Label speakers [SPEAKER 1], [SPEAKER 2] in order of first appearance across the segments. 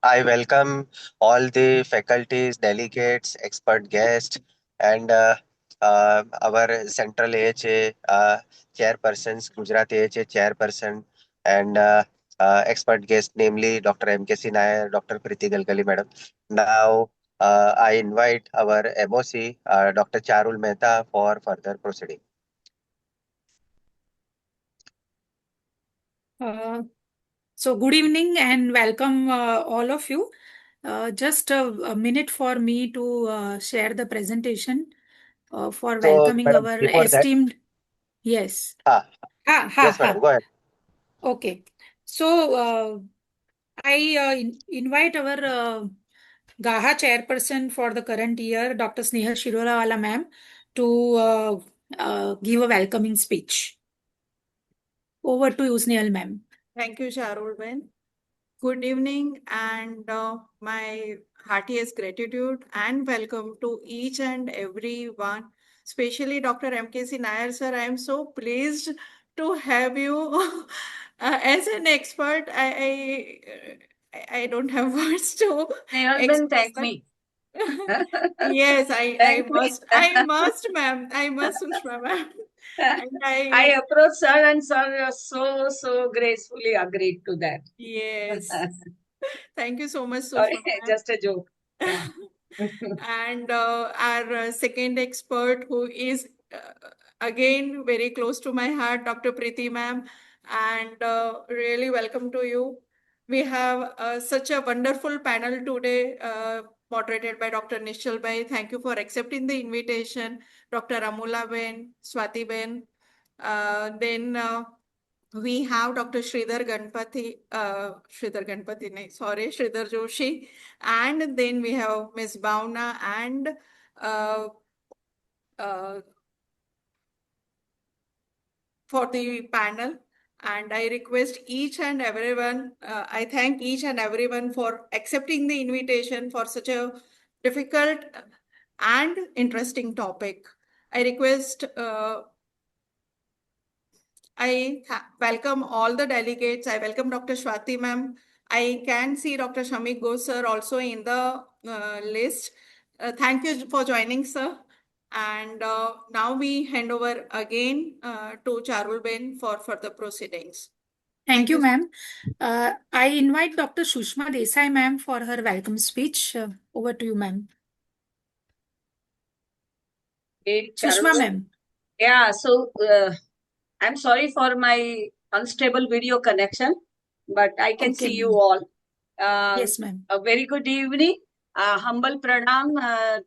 [SPEAKER 1] I welcome all the faculties, delegates, expert guests, and our Central AHA chairpersons, Gujarat AHA chairperson, and expert guest, namely Dr. M.K.C. Nair, Dr. Preeti Galgali, madam. Now, I invite our MOC, Dr. Charul Mehta, for further proceeding.
[SPEAKER 2] So good evening and welcome all of you. Just a minute for me to share the presentation for
[SPEAKER 1] So,
[SPEAKER 2] welcoming
[SPEAKER 1] madam,
[SPEAKER 2] our
[SPEAKER 1] before that,
[SPEAKER 2] esteemed. Yes.
[SPEAKER 1] ah,
[SPEAKER 2] Ha ha
[SPEAKER 1] yes, madam,
[SPEAKER 2] ha.
[SPEAKER 1] go ahead.
[SPEAKER 2] Okay. So I invite our GAHA chairperson for the current year, Dr. Snehal Shirolawala ma'am, to give a welcoming speech. Over to you, Snehal ma'am.
[SPEAKER 3] Thank you, Charul. Good evening and my heartiest gratitude and welcome to each and every one, especially Dr. M.K.C. Nair sir. I am so pleased to have you as an expert. I don't have words to
[SPEAKER 4] Then thank
[SPEAKER 3] express.
[SPEAKER 4] me.
[SPEAKER 3] Yes, I
[SPEAKER 4] Thank me.
[SPEAKER 3] must, ma'am. I must, Sushma, ma'am. And
[SPEAKER 4] I approached sir and sir so gracefully agreed to that.
[SPEAKER 3] yes. Thank you so much,
[SPEAKER 4] Sorry,
[SPEAKER 3] Sushma, ma'am.
[SPEAKER 4] just a joke. Yeah.
[SPEAKER 3] And our second expert, who is again very close to my heart, Dr. Preeti ma'am, and really welcome to you. We have such a wonderful panel today, moderated by Dr. Nishal Bhai. Thank you for accepting the invitation, Dr. Amula Ben, Swati Ben. Then we have Dr. Sridhar Joshi, and then we have Ms. Bhavna and uh, uh, for the panel. And I request each and everyone, I thank each and everyone for accepting the invitation for such a difficult and interesting topic. I request welcome all the delegates. I welcome Dr. Swati ma'am. I can see Dr. Shamik Ghosh sir also in the list. Thank you for joining, sir. And now we hand over again to Charul Ben for further proceedings.
[SPEAKER 2] Thank you, ma'am. I invite Dr. Sushma Desai, ma'am, for her welcome speech. Over to you, ma'am.
[SPEAKER 4] Hey,
[SPEAKER 2] Sushma, ma'am.
[SPEAKER 4] Yeah, so I'm sorry for my unstable video connection, but I can
[SPEAKER 2] Okay,
[SPEAKER 4] see you
[SPEAKER 2] ma'am.
[SPEAKER 4] all.
[SPEAKER 2] Yes, ma'am.
[SPEAKER 4] A very good evening. Humble pranam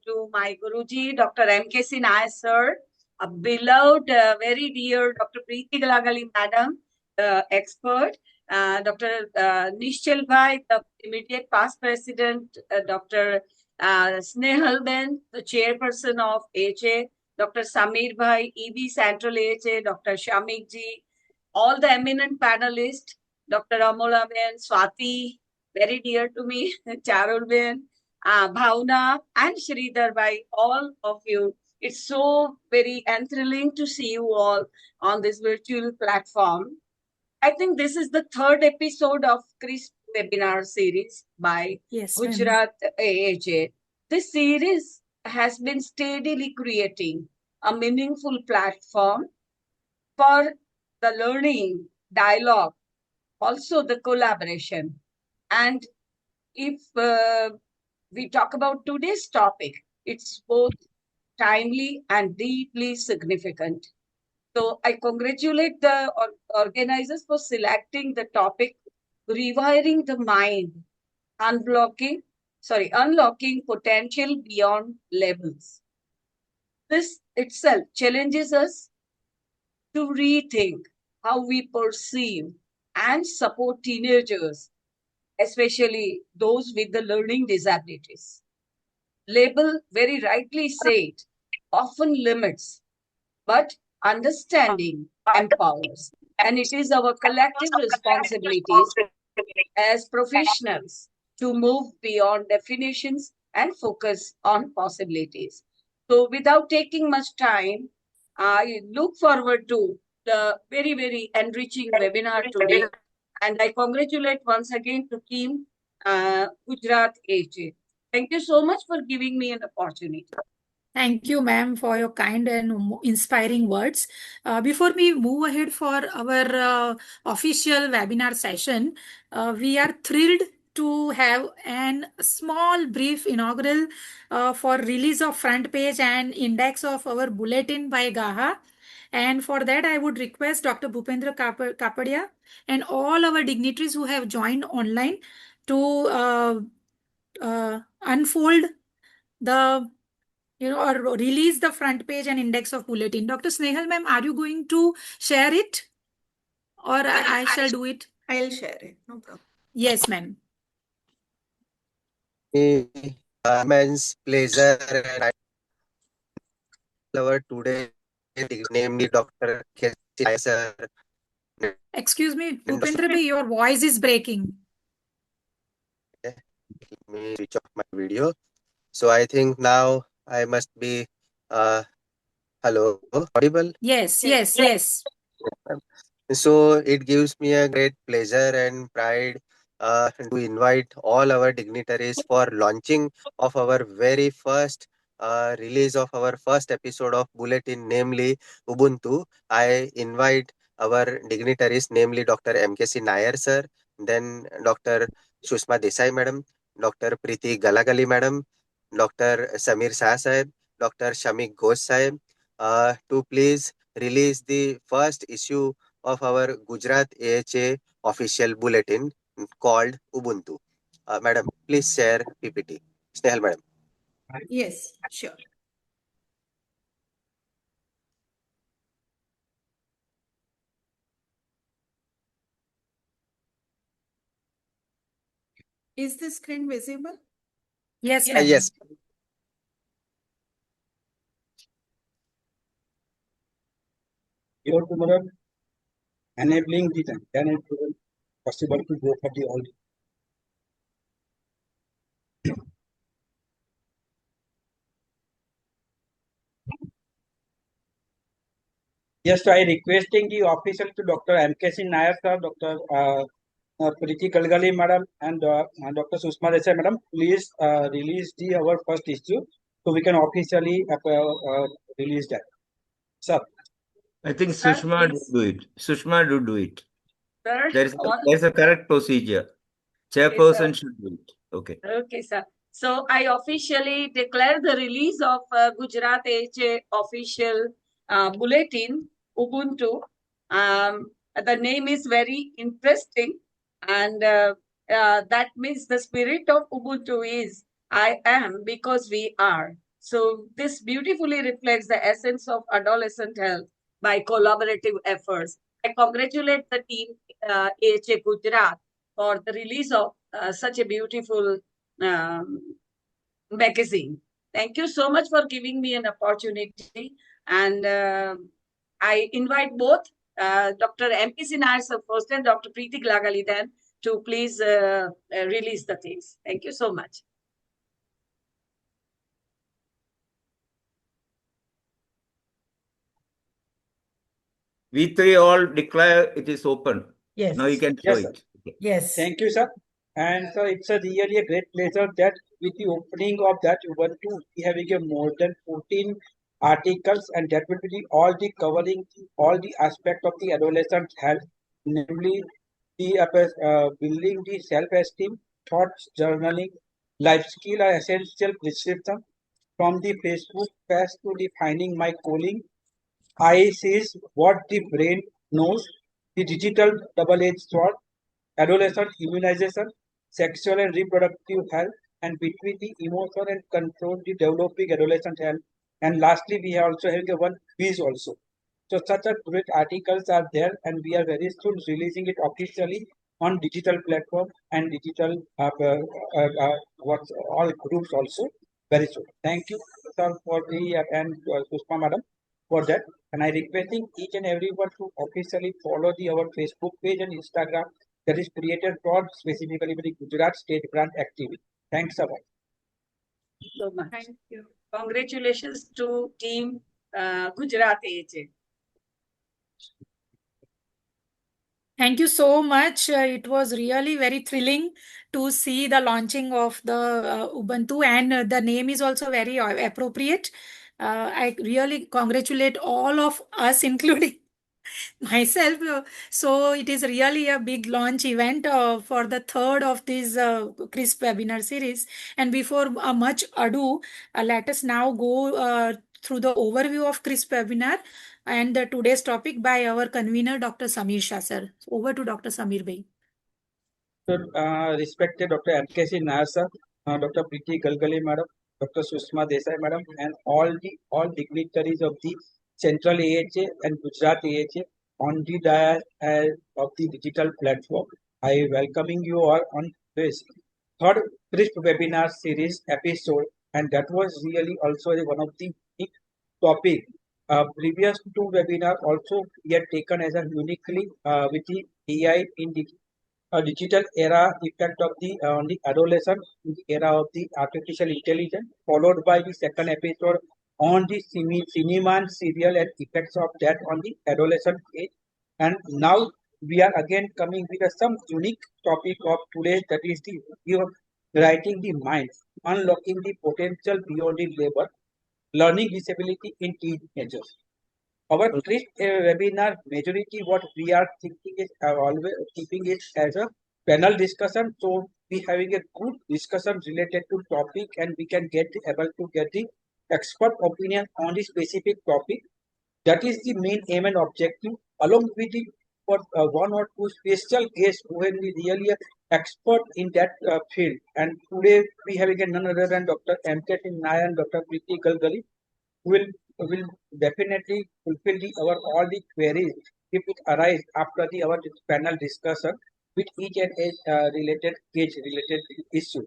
[SPEAKER 4] to my Guruji, Dr. M.K.C. Nair sir, a beloved, very dear Dr. Preeti Galagali madam, expert, Dr. Nishchal Bhai, the immediate past president, Dr. Snehal Ben, the chairperson of HA, Dr. Samir Bhai, EB Central HA, Dr. Shamik ji, all the eminent panelists, Dr. Amola Ben, Swati, very dear to me, Charul Ben, Bhavna, and Sridhar Bhai, all of you. It's so very enthralling to see you all on this virtual platform. I think this is the third episode of Chris webinar series by Gujarat AHA. This series has been steadily creating a meaningful platform for the learning, dialogue, also the collaboration. And if we talk about today's topic, it's both timely and deeply significant. So I congratulate the organizers for selecting the topic, rewiring the mind, unlocking potential beyond labels. This itself challenges us to rethink how we perceive and support teenagers, especially those with the learning disabilities. Label, very rightly said, often limits, but understanding empowers. And it is our collective responsibilities as professionals to move beyond definitions and focus on possibilities. So without taking much time, I look forward to the very enriching webinar today. And I congratulate once again to team Gujarat AHA. Thank you so much for giving me an opportunity.
[SPEAKER 2] Thank you, ma'am, for your kind and inspiring words. Before we move ahead for our official webinar session, we are thrilled to have an small brief inaugural for release of front page and index of our bulletin by GAHA. And for that, I would request Dr. Bhupendra Kapadia and all our dignitaries who have joined online to unfold the or release the front page and index of bulletin. Dr. Snehal, ma'am, are you going to share it? Or I shall do it?
[SPEAKER 3] I'll share it, no problem.
[SPEAKER 2] Yes, ma'am.
[SPEAKER 1] Immense pleasure and our today, namely Dr. K. sir.
[SPEAKER 2] Excuse me, Bhupendra bhai, your voice is breaking.
[SPEAKER 1] Let me switch off my video. So I think now I must be hello, audible.
[SPEAKER 2] Yes.
[SPEAKER 1] So it gives me a great pleasure and pride to invite all our dignitaries for launching of our very first release of our first episode of Bulletin, namely Ubuntu. I invite our dignitaries, namely Dr. MKC Nair sir, then Dr. Sushma Desai madam, Dr. Preeti Galagali madam, Dr. Samir Shah sahib, Dr. Shamik Ghosh sahib, to please release the first issue of our Gujarat AHA official bulletin called Ubuntu. Madam, please share PPT. Snehal, madam.
[SPEAKER 3] Yes, sure. Is the screen visible?
[SPEAKER 2] Yes, ma'am.
[SPEAKER 1] Yes.
[SPEAKER 5] Your tomorrow enabling the internet possible to go for the all. Yes, so I requesting the official to Dr. MKC Nair sir, Dr. Preeti Galgali madam and Dr. Sushma Desai madam, please release the our first issue so we can officially release that. Sir.
[SPEAKER 6] I think
[SPEAKER 4] Sir,
[SPEAKER 6] Sushma
[SPEAKER 4] please.
[SPEAKER 6] do it. Sushma do it.
[SPEAKER 4] Sir,
[SPEAKER 6] There's a correct procedure. Chairperson should do it. Okay.
[SPEAKER 4] Okay, sir. So I officially declare the release of Gujarat AHA official bulletin, Ubuntu. The name is very interesting, and that means the spirit of Ubuntu is I am because we are. So this beautifully reflects the essence of adolescent health by collaborative efforts. I congratulate the team AHA Gujarat for the release of such a beautiful magazine. Thank you so much for giving me an opportunity. And I invite both Dr. MKC Nair first and Dr. Preeti Glagali then to please release the things. Thank you so much.
[SPEAKER 6] We three all declare it is open.
[SPEAKER 5] Yes.
[SPEAKER 6] Now you can show
[SPEAKER 5] Yes,
[SPEAKER 6] it. Okay.
[SPEAKER 5] Yes. Thank you, sir. And so it's a really a great pleasure that with the opening of that Ubuntu, we having a more than 14 articles, and that will be all the covering all the aspect of the adolescent health, namely the building the self-esteem, thoughts, journaling, life skill are essential prescription from the Facebook page to defining my calling. I sees what the brain knows, the digital double-edged sword, adolescent immunization, sexual and reproductive health, and between the emotion and control, the developing adolescent health. And lastly, we are also having a one quiz also. So such a great articles are there, and we are very soon releasing it officially on digital platform and digital what's all groups also very soon. Thank you, sir, for the and Pushpa madam for that. And I requesting each and everyone to officially follow the our Facebook page and Instagram that is created for specifically with the Gujarat State Grant activity. Thanks a lot.
[SPEAKER 4] So much.
[SPEAKER 3] Thank you.
[SPEAKER 4] Congratulations to team Gujarat AHA.
[SPEAKER 2] Thank you so much. It was really very thrilling to see the launching of the Ubuntu, and the name is also very appropriate. I really congratulate all of us, including myself. So it is really a big launch event for the third of this CRISP webinar series. And before much ado, let us now go through the overview of CRISP webinar and today's topic by our convener, Dr. Samir Shah, sir. Over to Dr. Samir Bhai.
[SPEAKER 5] So, respected Dr. M.K.C. Nair sir, Dr. Preeti Galgali madam, Dr. Sushma Desai madam, and all dignitaries of the Central AHA and Gujarat AHA on the dais of the digital platform. I welcoming you all on this third CRISP webinar series episode, and that was really also one of the big topic. Previous two webinar also we had taken as a uniquely with the AI in the digital era effect of the on the adolescent in the era of the artificial intelligence, followed by the second episode on the cinema and serial and effects of that on the adolescent age. And now we are again coming with some unique topic of today, that is the writing the mind, unlocking the potential beyond the labor, learning disability in teenagers. Our CRISP webinar majority what we are thinking is always keeping it as a panel discussion. So we having a good discussion related to topic, and we can able to get the expert opinion on the specific topic. That is the main aim and objective, along with the one or two special guests who will be really a expert in that field. And today we having a none other than Dr. M.K. Nair and Dr. Preeti Galgali, will definitely fulfill our all the queries if it arise after our panel discussion with each and related case related issue.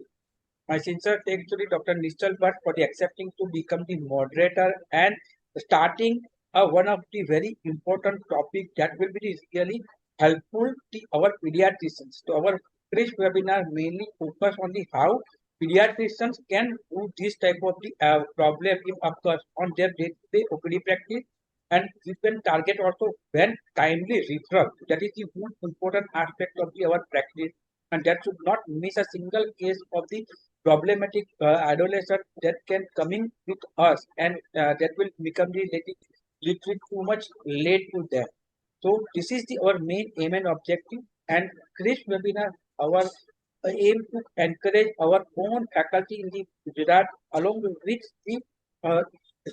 [SPEAKER 5] My sincere thanks to the Dr. Nishal Bhatt for the accepting to become the moderator and starting one of the very important topic that will be really helpful to our pediatricians. So our CRISP webinar mainly focus on the how pediatricians can do this type of the problem if occurs on their day-to-day OPD practice, and we can target also when timely referral. That is the most important aspect of our practice, and that should not miss a single case of the problematic adolescent that can coming with us, and that will become the little too much late to them. So this is our main aim and objective, and CRISP webinar our aim to encourage our own faculty in the Gujarat along with the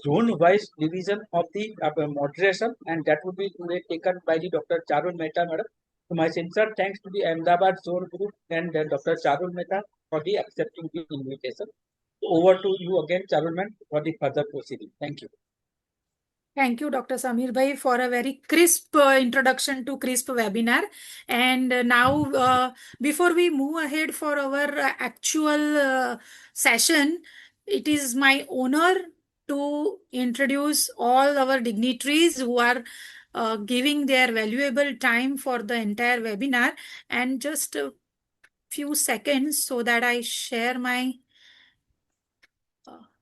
[SPEAKER 5] zone-wise division of the moderation, and that would be today taken by the Dr. Charul Mehta madam. So my sincere thanks to the Ahmedabad Zone Group and Dr. Charul Mehta for the accepting the invitation. Over to you again, Charul ma'am, for the further proceeding. Thank you.
[SPEAKER 2] Thank you, Dr. Samir Bhai, for a very crisp introduction to CRISP webinar. And now, before we move ahead for our actual session, it is my honor to introduce all our dignitaries who are giving their valuable time for the entire webinar. And just a few seconds so that I share my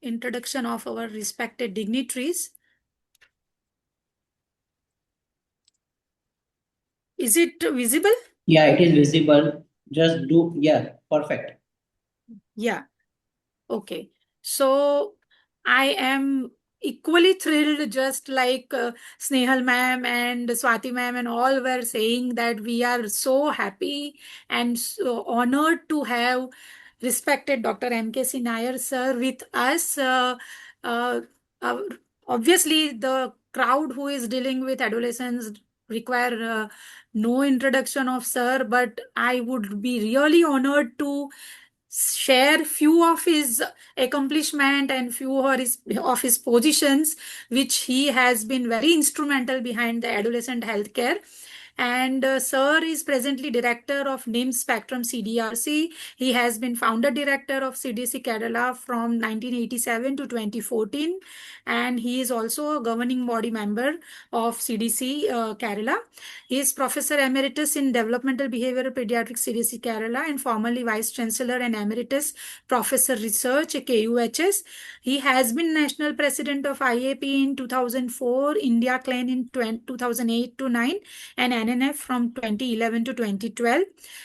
[SPEAKER 2] introduction of our respected dignitaries. Is it visible?
[SPEAKER 7] Yeah, it is visible. Just do, yeah, perfect.
[SPEAKER 2] Yeah. Okay. So I am equally thrilled, just like Snehal ma'am and Swati ma'am and all were saying that we are so happy and so honored to have respected Dr. M.K.C. Nair sir with us. Uh, uh, Obviously, the crowd who is dealing with adolescents require no introduction of sir, but I would be really honored to share few of his accomplishment and few of his positions which he has been very instrumental behind the adolescent healthcare. And sir is presently director of NIMS Spectrum CDRC. He has been founder director of CDC Kerala from 1987 to 2014, and he is also a governing body member of CDC Kerala. He is Professor Emeritus in Developmental Behavioral Pediatrics, CDC Kerala, and formerly Vice Chancellor and Emeritus Professor Research at KUHS. He has been National President of IAP in 2004, India Clan in 2008 to 9, and NNF from 2011 to 2012.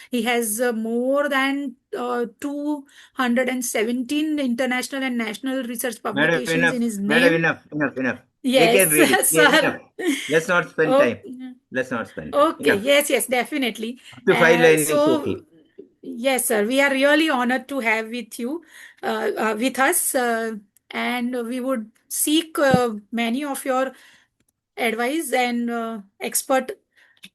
[SPEAKER 2] He has more than 217 international and national research
[SPEAKER 6] Madam,
[SPEAKER 2] publications
[SPEAKER 6] enough.
[SPEAKER 2] in his
[SPEAKER 6] Madam,
[SPEAKER 2] name.
[SPEAKER 6] enough. They can
[SPEAKER 2] Yes,
[SPEAKER 6] read it. Yeah,
[SPEAKER 2] sir.
[SPEAKER 6] enough. Let's not spend
[SPEAKER 2] Oh,
[SPEAKER 6] time. Let's not spend time.
[SPEAKER 2] okay.
[SPEAKER 6] Enough.
[SPEAKER 2] Yes, definitely.
[SPEAKER 6] Up to 5 lines is okay.
[SPEAKER 2] Yes, sir. We are really honored to have with you, with us, and we would seek many of your advice and expert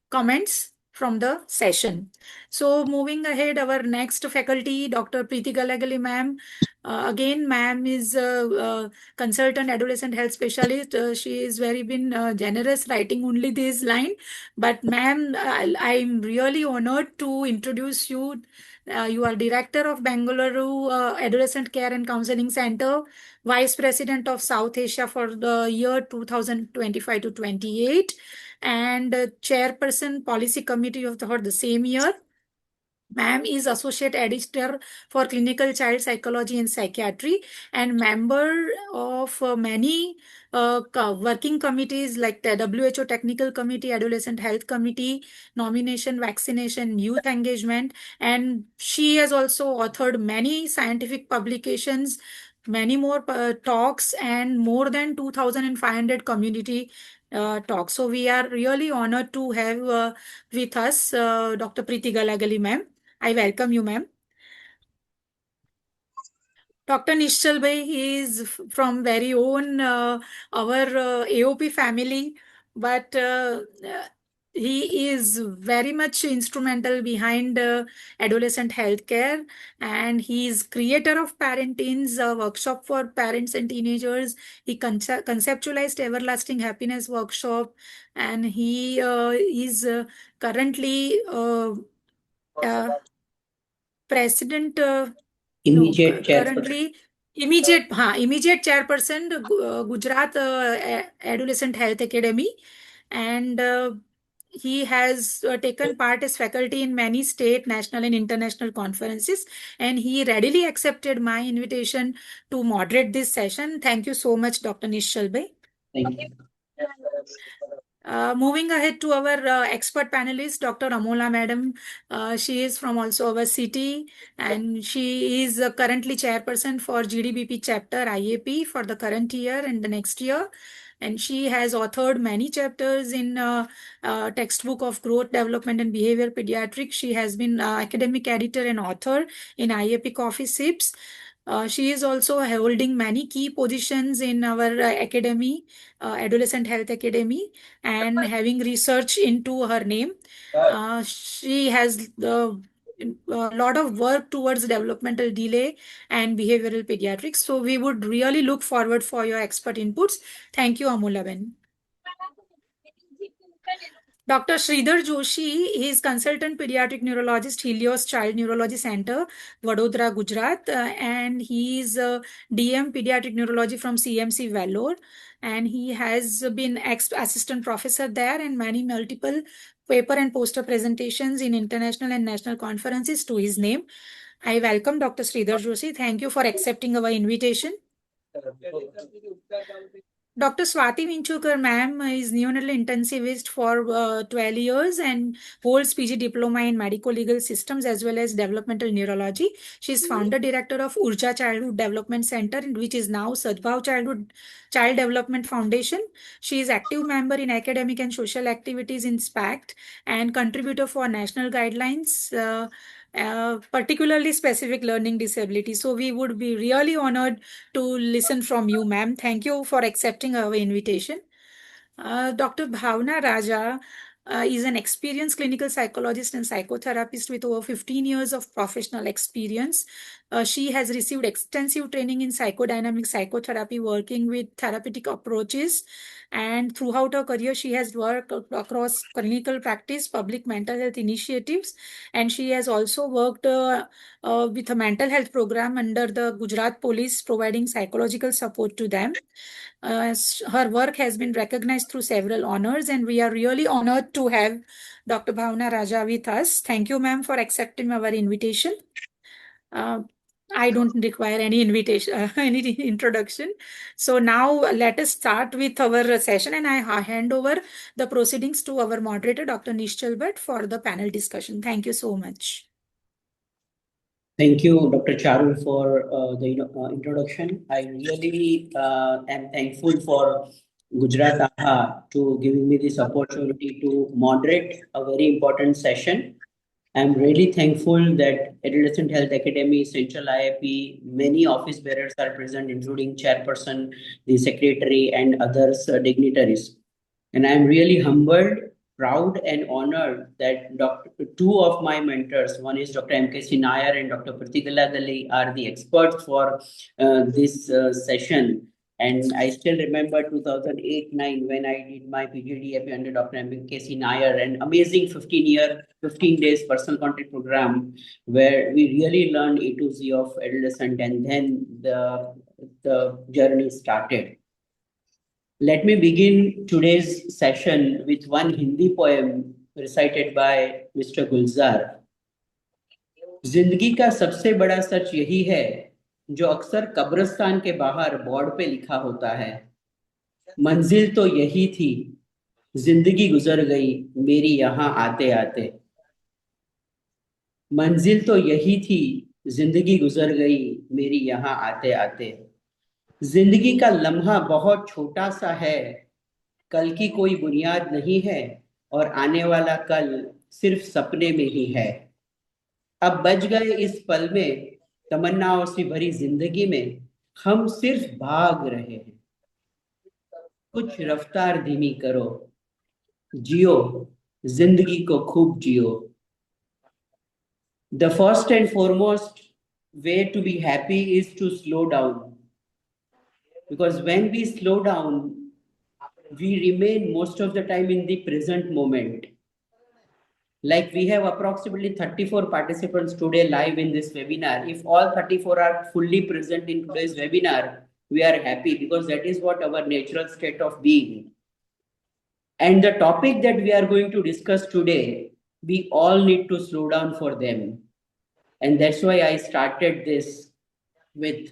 [SPEAKER 2] comments from the session. So moving ahead, our next faculty, Dr. Preeti Galagali ma'am. Again, ma'am is a consultant adolescent health specialist. She is very been generous writing only this line. But ma'am, I'm really honored to introduce you. You are director of Bengaluru Adolescent Care and Counseling Center, Vice President of South Asia for the year 2025 to 28, and chairperson policy committee for the same year. Ma'am is associate editor for clinical child psychology and psychiatry and member of many working committees like the WHO technical committee, adolescent health committee, nomination, vaccination, youth engagement, and she has also authored many scientific publications, many more talks, and more than 2,500 community talks. So we are really honored to have with us Dr. Preeti Galagali ma'am. I welcome you, ma'am. Dr. Nishchal Bhai, he is from very own our AOP family, but he is very much instrumental behind adolescent healthcare, and he is creator of Parentins, a workshop for parents and teenagers. He conceptualized Everlasting Happiness workshop, and he is currently president.
[SPEAKER 7] Immediate chairperson.
[SPEAKER 2] Currently immediate chairperson Gujarat Adolescent Health Academy, and he has taken part as faculty in many state, national, and international conferences, and he readily accepted my invitation to moderate this session. Thank you so much, Dr. Nishchal Bhai.
[SPEAKER 7] Thank you.
[SPEAKER 2] Moving ahead to our expert panelist, Dr. Amola Madam. She is from also our city, and she is currently chairperson for GDBP chapter IAP for the current year and the next year. And she has authored many chapters in textbook of growth, development, and behavior pediatrics. She has been academic editor and author in IAP Coffee Sips. She is also holding many key positions in our academy, Adolescent Health Academy, and having research into her name. She has a lot of work towards developmental delay and behavioral pediatrics. So we would really look forward for your expert inputs. Thank you, Amula Ben. Dr. Sridhar Joshi is consultant pediatric neurologist, Helios Child Neurology Center, Vadodara, Gujarat, and he is DM pediatric neurology from CMC Vellore, and he has been assistant professor there and many multiple paper and poster presentations in international and national conferences to his name. I welcome Dr. Sridhar Joshi. Thank you for accepting our invitation. Dr. Swati Vinchukar, ma'am, is neonatal intensivist for 12 years and holds PG diploma in medico-legal systems as well as developmental neurology. She is founder director of Urja Childhood Development Center, which is now Sadbhav Child Development Foundation. She is active member in academic and social activities in SPACT and contributor for national guidelines, particularly specific learning disability. So we would be really honored to listen from you, ma'am. Thank you for accepting our invitation. Dr. Bhavna Raja is an experienced clinical psychologist and psychotherapist with over 15 years of professional experience. She has received extensive training in psychodynamic psychotherapy, working with therapeutic approaches. And throughout her career, she has worked across clinical practice, public mental health initiatives, and she has also worked with a mental health program under the Gujarat Police, providing psychological support to them. Her work has been recognized through several honors, and we are really honored to have Dr. Bhavna Raja with us. Thank you, ma'am, for accepting our invitation. I don't require any invitation, any introduction. So now let us start with our session, and I hand over the proceedings to our moderator, Dr. Nishchal Bhatt, for the panel discussion. Thank you so much.
[SPEAKER 7] Thank you, Dr. Charu, for the introduction. I really am thankful for Gujarat AHA to giving me this opportunity to moderate a very important session. I'm really thankful that Adolescent Health Academy, Central IIP, many office bearers are present, including chairperson, the secretary, and others dignitaries. And I'm really humbled, proud, and honored that two of my mentors, one is Dr. M.K.C. Nair and Dr. Pratigala Gali, are the experts for this session. And I still remember 2008-9 when I did my PGDFA under Dr. M.K.C. Nair, an amazing 15 days personal contact program where we really learned A to Z of adolescent, and then the journey started. Let me begin today's session with one Hindi poem recited by Mr. Gulzar. जिंदगी का सबसे बड़ा सच यही है जो अक्सर कब्रिस्तान के बाहर बोर्ड पे लिखा होता है। मंजिल तो यही थी, जिंदगी गुजर गई मेरी यहाँ आते आते। मंजिल तो यही थी, जिंदगी गुजर गई मेरी यहाँ आते आते। जिंदगी का लम्हा बहुत छोटा सा है, कल की कोई बुनियाद नहीं है और आने वाला कल सिर्फ सपने में ही है। अब बच गए इस पल में, तमन्नाओं से भरी जिंदगी में हम सिर्फ भाग रहे हैं। कुछ रफ्तार धीमी करो, जियो जिंदगी को खूब जियो। The first and foremost way to be happy is to slow down, because when we slow down, we remain most of the time in the present moment. Like we have approximately 34 participants today live in this webinar. If all 34 are fully present in today's webinar, we are happy because that is what our natural state of being. And the topic that we are going to discuss today, we all need to slow down for them. And that's why I started this with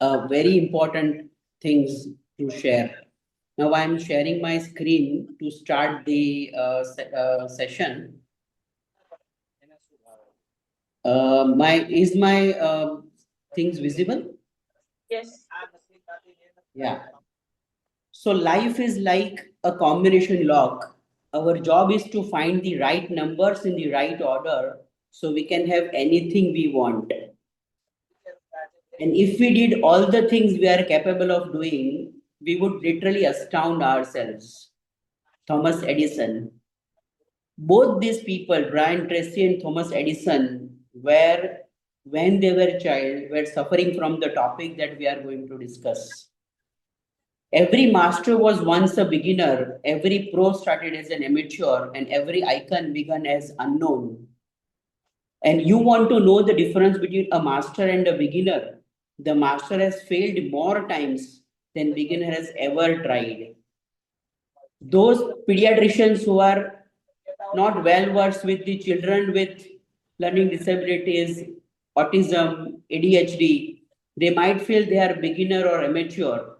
[SPEAKER 7] very important things to share. Now I'm sharing my screen to start the session. Is my things visible?
[SPEAKER 4] Yes.
[SPEAKER 7] Yeah. So life is like a combination lock. Our job is to find the right numbers in the right order so we can have anything we want. And if we did all the things we are capable of doing, we would literally astound ourselves. Thomas Edison. Both these people, Brian Tracy and Thomas Edison, were, when they were child, were suffering from the topic that we are going to discuss. Every master was once a beginner, every pro started as an amateur, and every icon began as unknown. And you want to know the difference between a master and a beginner. The master has failed more times than beginner has ever tried. Those pediatricians who are not well versed with the children with learning disabilities, autism, ADHD, they might feel they are beginner or amateur.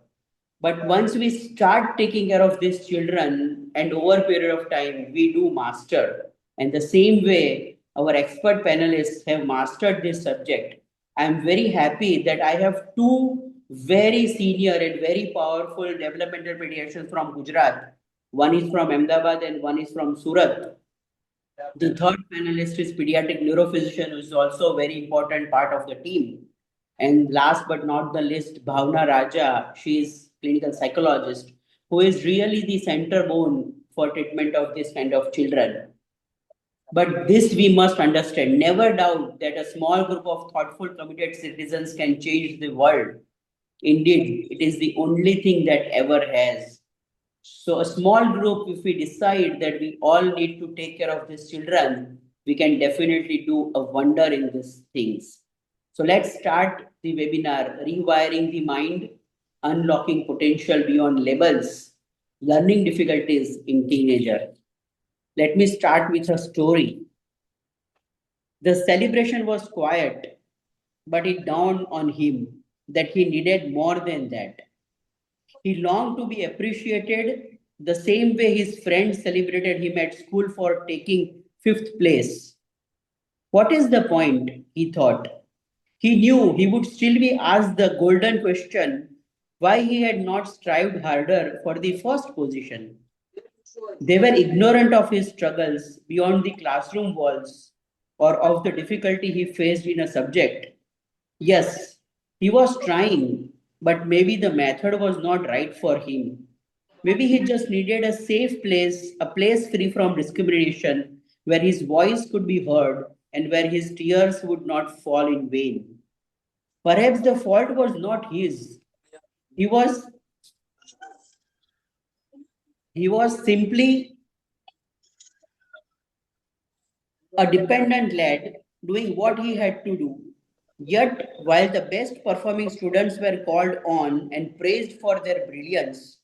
[SPEAKER 7] But once we start taking care of these children and over a period of time, we do master. And the same way, our expert panelists have mastered this subject. I'm very happy that I have two very senior and very powerful developmental pediatricians from Gujarat. One is from Ahmedabad and one is from Surat. The third panelist is pediatric neurophysician, who is also a very important part of the team. And last but not the least, Bhavna Raja, she is clinical psychologist, who is really the center bone for treatment of this kind of children. But this we must understand. Never doubt that a small group of thoughtful, committed citizens can change the world. Indeed, it is the only thing that ever has. So a small group, if we decide that we all need to take care of these children, we can definitely do a wonder in these things. So let's start the webinar, Rewiring the Mind, Unlocking Potential Beyond Labels, Learning Difficulties in Teenager. Let me start with a story. The celebration was quiet. but it dawned on him that he needed more than that. He longed to be appreciated the same way his friends celebrated him at school for taking fifth place. What is the point? He thought. He knew he would still be asked the golden question why he had not strived harder for the first position. They were ignorant of his struggles beyond the classroom walls or of the difficulty he faced in a subject. Yes, he was trying, but maybe the method was not right for him. Maybe he just needed a safe place, a place free from discrimination, where his voice could be heard and where his tears would not fall in vain. Perhaps the fault was not his. He was he was simply a dependent lad doing what he had to do. Yet, while the best performing students were called on and praised for their brilliance,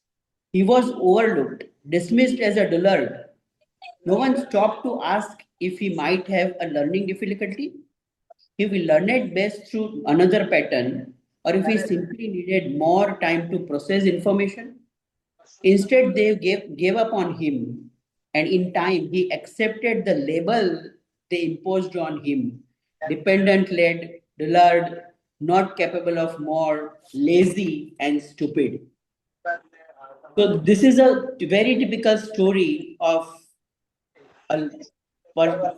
[SPEAKER 7] he was overlooked, dismissed as a dullard. No one stopped to ask if he might have a learning difficulty, if he learned best through another pattern, or if he simply needed more time to process information. Instead, they gave up on him, and in time, he accepted the label they imposed on him dependent led, dullard, not capable of more, lazy, and stupid. So, this is a very typical story of a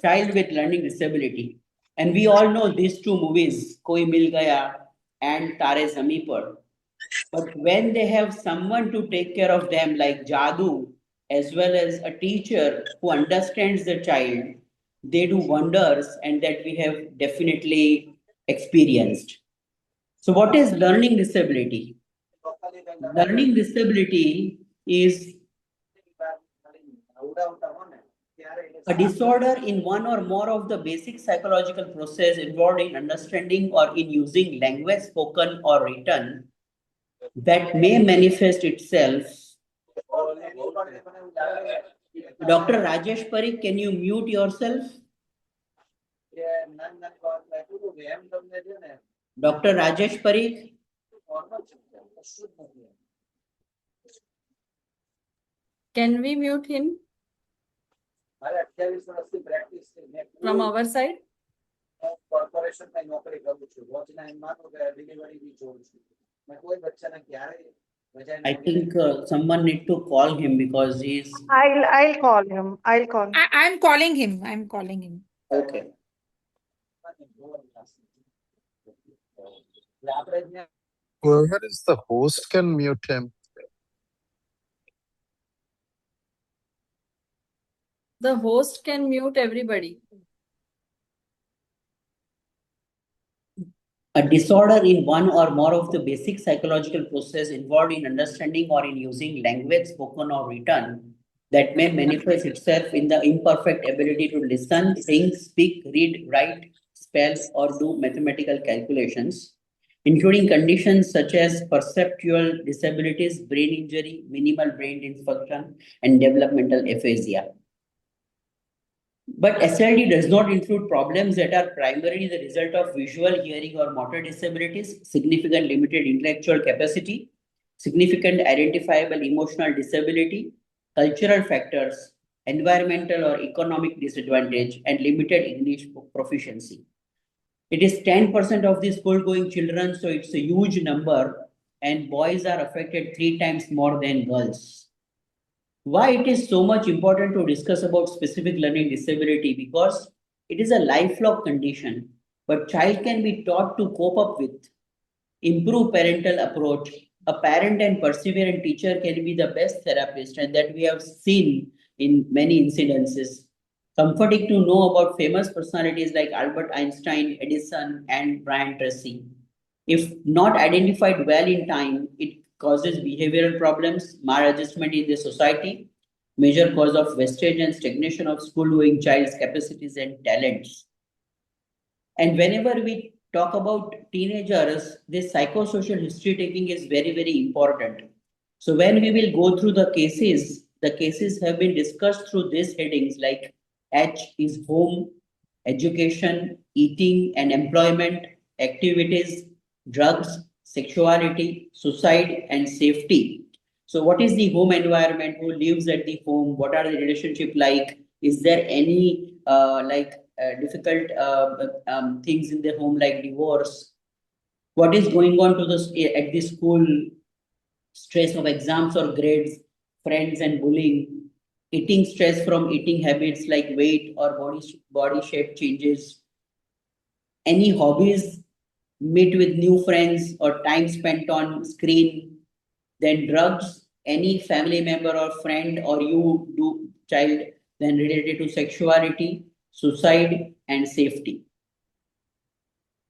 [SPEAKER 7] child with learning disability. And we all know these two movies, Koi Mil Gaya and Tare Zameen Par. But when they have someone to take care of them, like Jadoo, as well as a teacher who understands the child, they do wonders, and that we have definitely experienced. So, what is learning disability? Learning disability is a disorder in one or more of the basic psychological process involved in understanding or in using language spoken or written that may manifest itself. Dr. Rajesh Parikh, can you mute yourself? Dr. Rajesh Parikh?
[SPEAKER 3] Can we mute him from our side?
[SPEAKER 7] I think someone need to call him because he's
[SPEAKER 8] I'll call him. I'll call him.
[SPEAKER 2] I'm calling him. I'm calling him.
[SPEAKER 7] okay.
[SPEAKER 9] Whoever is the host can mute him.
[SPEAKER 3] The host can mute everybody.
[SPEAKER 7] A disorder in one or more of the basic psychological process involved in understanding or in using language spoken or written that may manifest itself in the imperfect ability to listen, think, speak, read, write, spell, or do mathematical calculations, including conditions such as perceptual disabilities, brain injury, minimal brain dysfunction, and developmental aphasia. But SLD does not include problems that are primarily the result of visual, hearing, or motor disabilities, significant limited intellectual capacity, significant identifiable emotional disability, cultural factors, environmental or economic disadvantage, and limited English proficiency. It is 10% of the school going children, so it's a huge number, and boys are affected 3 times more than girls. Why it is so much important to discuss about specific learning disability? Because it is a lifelong condition, but child can be taught to cope up with, improve parental approach. A parent and perseverant teacher can be the best therapist, and that we have seen in many incidences. Comforting to know about famous personalities like Albert Einstein, Edison, and Brian Tracy. If not identified well in time, it causes behavioral problems, maladjustment in the society, major cause of wastage and stagnation of school-going child's capacities and talents. And whenever we talk about teenagers, this psychosocial history taking is very, very important. So when we will go through the cases have been discussed through these headings like H is home, education, eating, and employment. activities, drugs, sexuality, suicide, and safety. So, what is the home environment? Who lives at the home? What are the relationship like? Is there any difficult things in the home like divorce? What is going on to at the school? Stress of exams or grades, friends and bullying, eating stress from eating habits like weight or body shape changes, any hobbies, meet with new friends or time spent on screen, then drugs, any family member or friend or you do child, then related to sexuality, suicide and safety.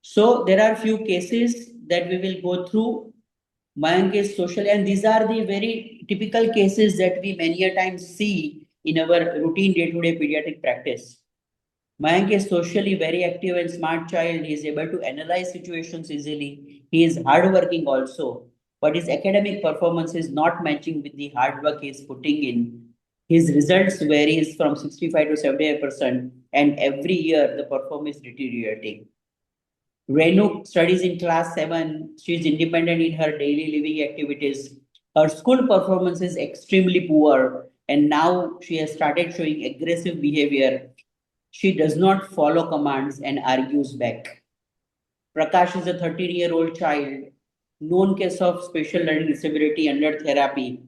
[SPEAKER 7] So there are few cases that we will go through. Mayank is social, and these are the very typical cases that we many a times see in our routine day-to-day pediatric practice. Mayank is socially very active and smart child. He is able to analyze situations easily. He is hardworking also, but his academic performance is not matching with the hard work he is putting in. His results varies from 65 to 78%, and every year the performance is deteriorating. Renu studies in class 7. She is independent in her daily living activities. Her school performance is extremely poor, and now she has started showing aggressive behavior. She does not follow commands and argues back. Prakash is a 13-year-old child, known case of special learning disability under therapy.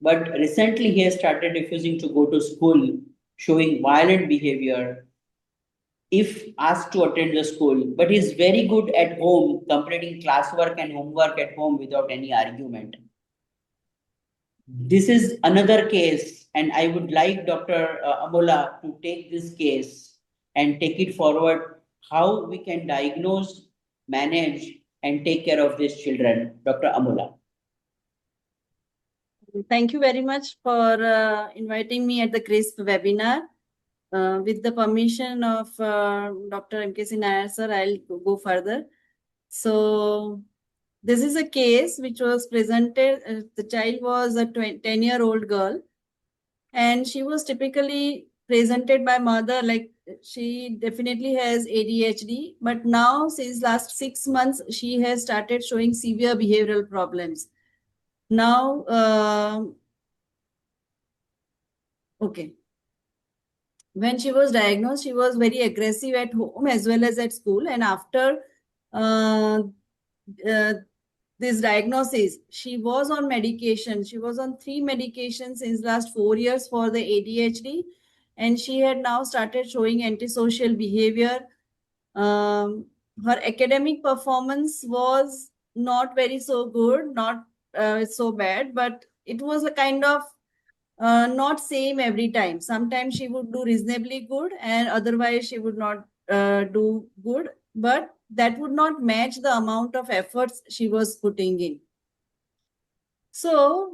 [SPEAKER 7] But recently he has started refusing to go to school, showing violent behavior if asked to attend the school, but is very good at home, completing classwork and homework at home without any argument. This is another case, and I would like Dr. Amola to take this case and take it forward how we can diagnose, manage, and take care of these children. Dr. Amola.
[SPEAKER 10] Thank you very much for inviting me at the CRISP webinar. With the permission of Dr. M.K.C. Nair, sir, I'll go further. So, this is a case which was presented. The child was a 10-year-old girl, and she was typically presented by mother like she definitely has ADHD, but now since last 6 months, she has started showing severe behavioral problems. Now, okay. When she was diagnosed, she was very aggressive at home as well as at school. And after this diagnosis, she was on medication. She was on 3 medications since last 4 years for the ADHD. And she had now started showing antisocial behavior. Her academic performance was not very so good, not so bad, but it was a kind of not same every time. Sometimes she would do reasonably good and otherwise she would not do good, but that would not match the amount of efforts she was putting in. So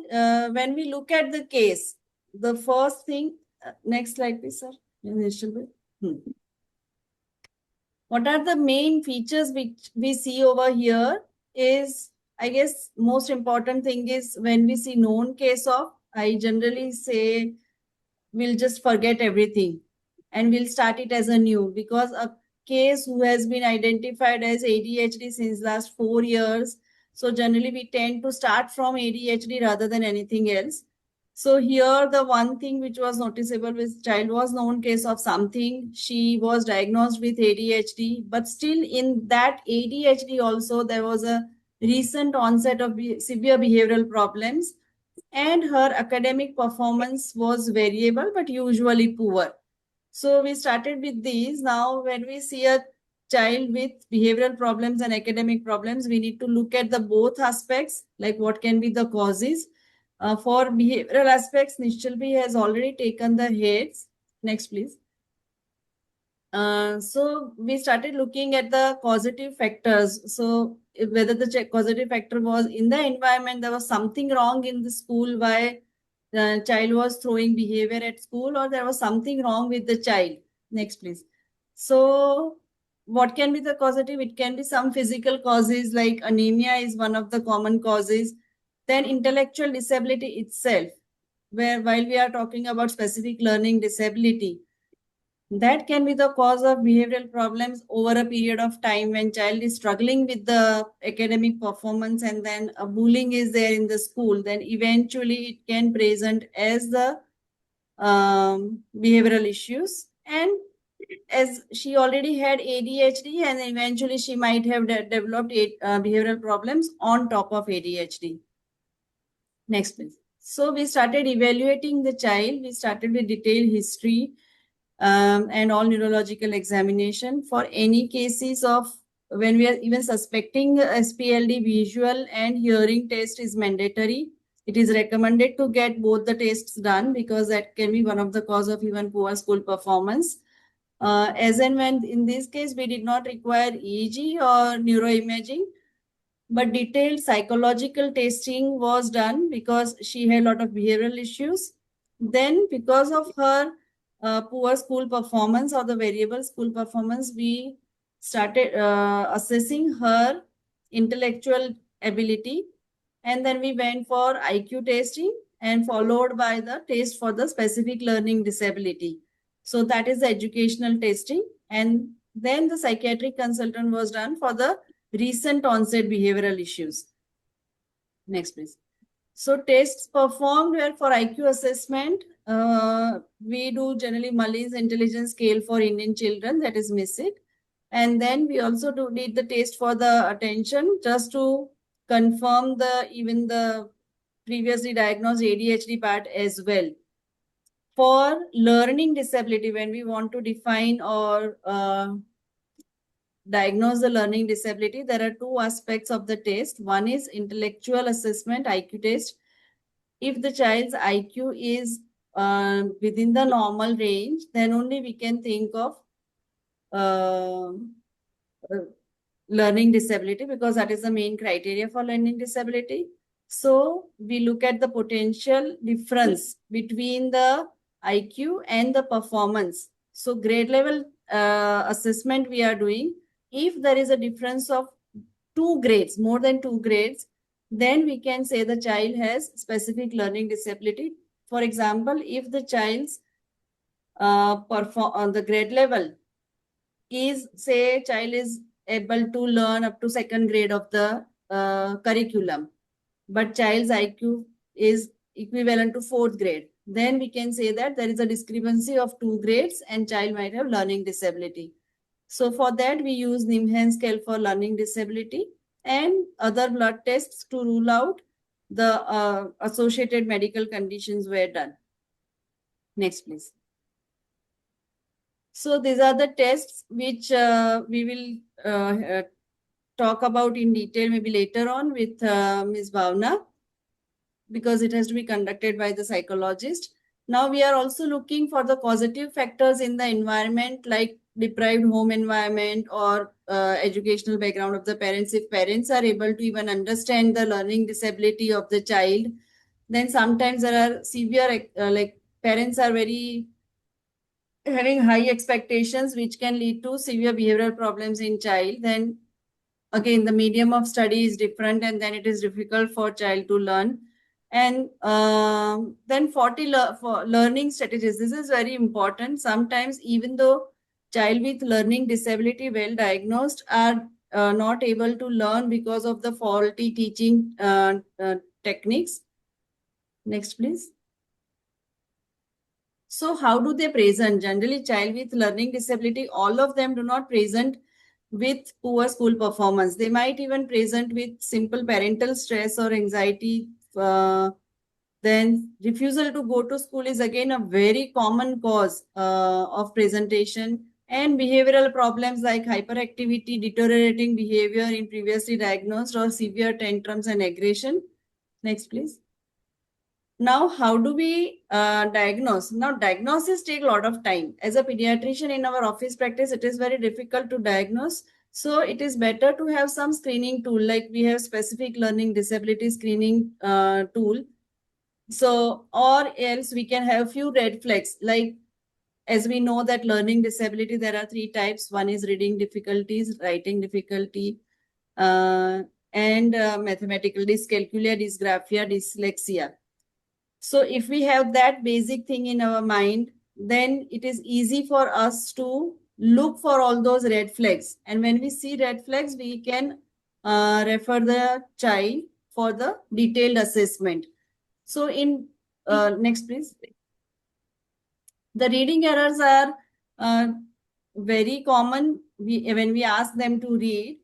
[SPEAKER 10] when we look at the case, the first thing, next slide please, sir. What are the main features which we see over here is, I guess, most important thing is when we see known case of, I generally say we'll just forget everything and we'll start it as a new, because a case who has been identified as ADHD since last 4 years. So generally we tend to start from ADHD rather than anything else. So here the one thing which was noticeable with child was known case of something. She was diagnosed with ADHD, but still in that ADHD also there was a recent onset of severe behavioral problems, and her academic performance was variable but usually poor. So we started with these. Now when we see a child with behavioral problems and academic problems, we need to look at the both aspects, like what can be the causes. For behavioral aspects, Nishchalbi has already taken the heads. Next, please. So we started looking at the causative factors. So whether the causative factor was in the environment, there was something wrong in the school, why the child was throwing behavior at school, or there was something wrong with the child. Next, please. So what can be the causative? It can be some physical causes, like anemia is one of the common causes. Then intellectual disability itself, where while we are talking about specific learning disability, That can be the cause of behavioral problems over a period of time when child is struggling with the academic performance and then a bullying is there in the school, then eventually it can present as the behavioral issues. And as she already had ADHD, and eventually she might have developed behavioral problems on top of ADHD. Next, please. So we started evaluating the child. We started with detailed history and all neurological examination for any cases of when we are even suspecting SPLD. Visual and hearing test is mandatory. It is recommended to get both the tests done because that can be one of the cause of even poor school performance. As and when in this case, we did not require EEG or neuroimaging, but detailed psychological testing was done because she had a lot of behavioral issues. Then because of her poor school performance or the variable school performance, we started assessing her intellectual ability. And then we went for IQ testing and followed by the test for the specific learning disability. So that is the educational testing. And then the psychiatric consultant was done for the recent onset behavioral issues. Next, please. So tests performed were for IQ assessment. We do generally Mullins intelligence scale for Indian children, that is MISIT. And then we also did the test for the attention just to confirm even the previously diagnosed ADHD part as well. For learning disability, when we want to define or diagnose the learning disability, there are two aspects of the test. One is intellectual assessment, IQ test. If the child's IQ is within the normal range, then only we can think of learning disability because that is the main criteria for learning disability. So we look at the potential difference between the IQ and the performance. So grade level assessment we are doing. If there is a difference of 2 grades, more than 2 grades, then we can say the child has specific learning disability. For example, if the child's the grade level is, say, child is able to learn up to 2nd grade of the curriculum, but child's IQ is equivalent to 4th grade, then we can say that there is a discrepancy of 2 grades and child might have learning disability. So for that, we use Nimhan scale for learning disability and other blood tests to rule out the associated medical conditions were done. Next, please. So these are the tests which we will talk about in detail maybe later on with Ms. Bhavna, because it has to be conducted by the psychologist. Now we are also looking for the causative factors in the environment like deprived home environment or educational background of the parents. If parents are able to even understand the learning disability of the child, then sometimes there are severe, like parents are having high expectations which can lead to severe behavioral problems in child. Then again, the medium of study is different and then it is difficult for child to learn. And then for learning strategies, this is very important. Sometimes even though child with learning disability well diagnosed are not able to learn because of the faulty teaching techniques. Next, please. So how do they present? Generally, child with learning disability, all of them do not present with poor school performance. They might even present with simple parental stress or anxiety. Then refusal to go to school is again a very common cause of presentation, and behavioral problems like hyperactivity, deteriorating behavior in previously diagnosed, or severe tantrums and aggression. Next, please. Now, how do we diagnose? Now, diagnosis take a lot of time. As a pediatrician in our office practice, it is very difficult to diagnose. So it is better to have some screening tool, like we have specific learning disability screening tool. So, or else we can have few red flags, like as we know that learning disability, there are 3 types. One is reading difficulties, writing difficulty, and mathematical dyscalculia, dysgraphia, dyslexia. So if we have that basic thing in our mind, then it is easy for us to look for all those red flags. And when we see red flags, we can refer the child for the detailed assessment. So in next, please. The reading errors are very common when we ask them to read.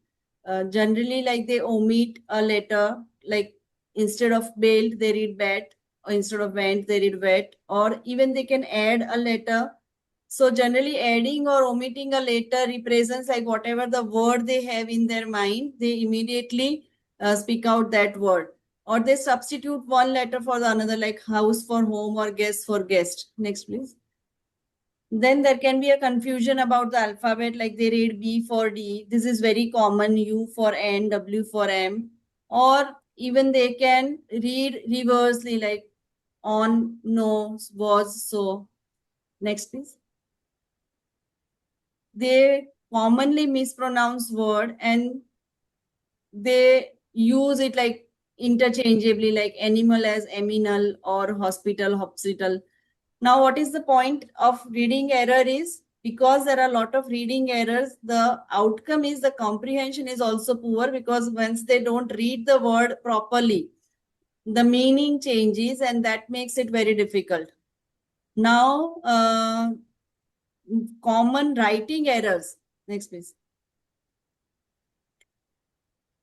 [SPEAKER 10] Generally, like they omit a letter, like instead of belt, they read bat, or instead of went, they read wet, or even they can add a letter. So generally adding or omitting a letter represents like whatever the word they have in their mind, they immediately speak out that word. Or they substitute one letter for the another, like house for home or guest for guest. Next, please. Then there can be a confusion about the alphabet, like they read B for D. This is very common, U for N, W for M. Or even they can read reversely, like on, no, was, so. Next, please. They commonly mispronounce word and they use it like interchangeably, like animal as aminal or hospital, hospital. Now, what is the point of reading error is because there are a lot of reading errors, the outcome is the comprehension is also poor because once they don't read the word properly, the meaning changes and that makes it very difficult. Now, common writing errors. Next, please.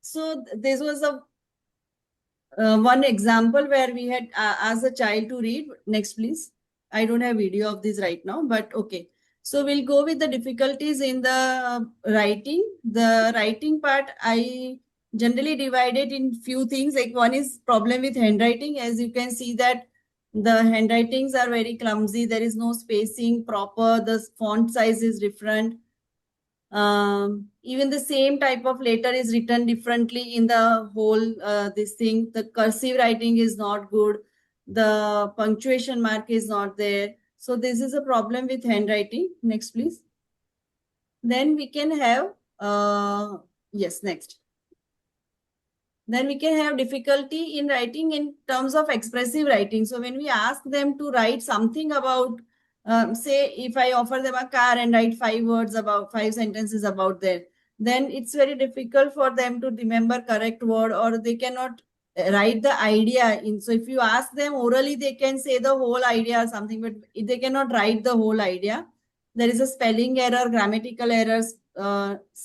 [SPEAKER 10] So this was a one example where we had asked a child to read. Next, please. I don't have video of this right now, but okay. So we'll go with the difficulties in the writing. The writing part, I generally divide it in few things. Like one is problem with handwriting. As you can see that the handwritings are very clumsy. There is no spacing proper. The font size is different. Even the same type of letter is written differently in the whole this thing. The cursive writing is not good. The punctuation mark is not there. So this is a problem with handwriting. Next, please. Then we can have, yes, next. Then we can have difficulty in writing in terms of expressive writing. So when we ask them to write something about, say if I offer them a car and write 5 words about 5 sentences about that, then it's very difficult for them to remember correct word or they cannot write the idea in. So if you ask them orally, they can say the whole idea or something, but they cannot write the whole idea. There is a spelling error, grammatical errors.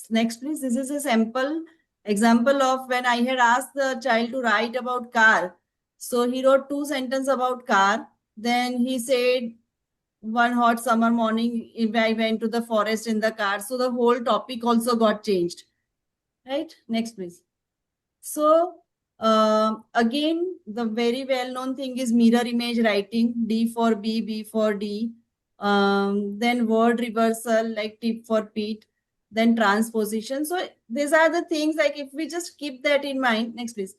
[SPEAKER 10] Next, please. This is a sample example of when I had asked the child to write about car. So he wrote 2 sentences about car. Then he said, one hot summer morning, if I went to the forest in the car. So the whole topic also got changed. Right? Next, please. So again, the very well-known thing is mirror image writing, D for B, B for D. Then word reversal, like tip for Pete. Then transposition. So these are the things, like if we just keep that in mind. Next, please.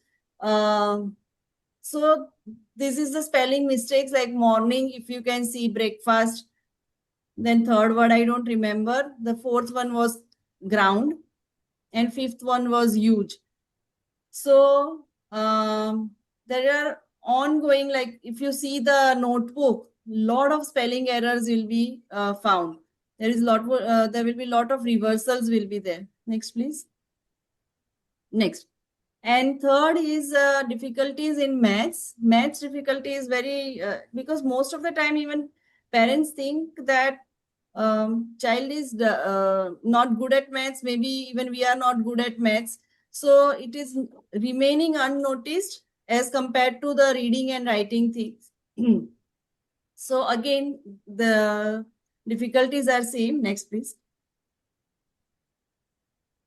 [SPEAKER 10] So this is the spelling mistakes, like morning, if you can see breakfast. Then third word, I don't remember. The fourth one was ground. And fifth one was huge. So there are ongoing, like if you see the notebook, lot of spelling errors will be found. There is there will be lot of reversals will be there. Next, please. Next. And third is difficulties in maths. Maths difficulty is very, because most of the time even parents think that child is not good at maths. Maybe even we are not good at maths. So it is remaining unnoticed as compared to the reading and writing things. So again, the difficulties are same. Next, please.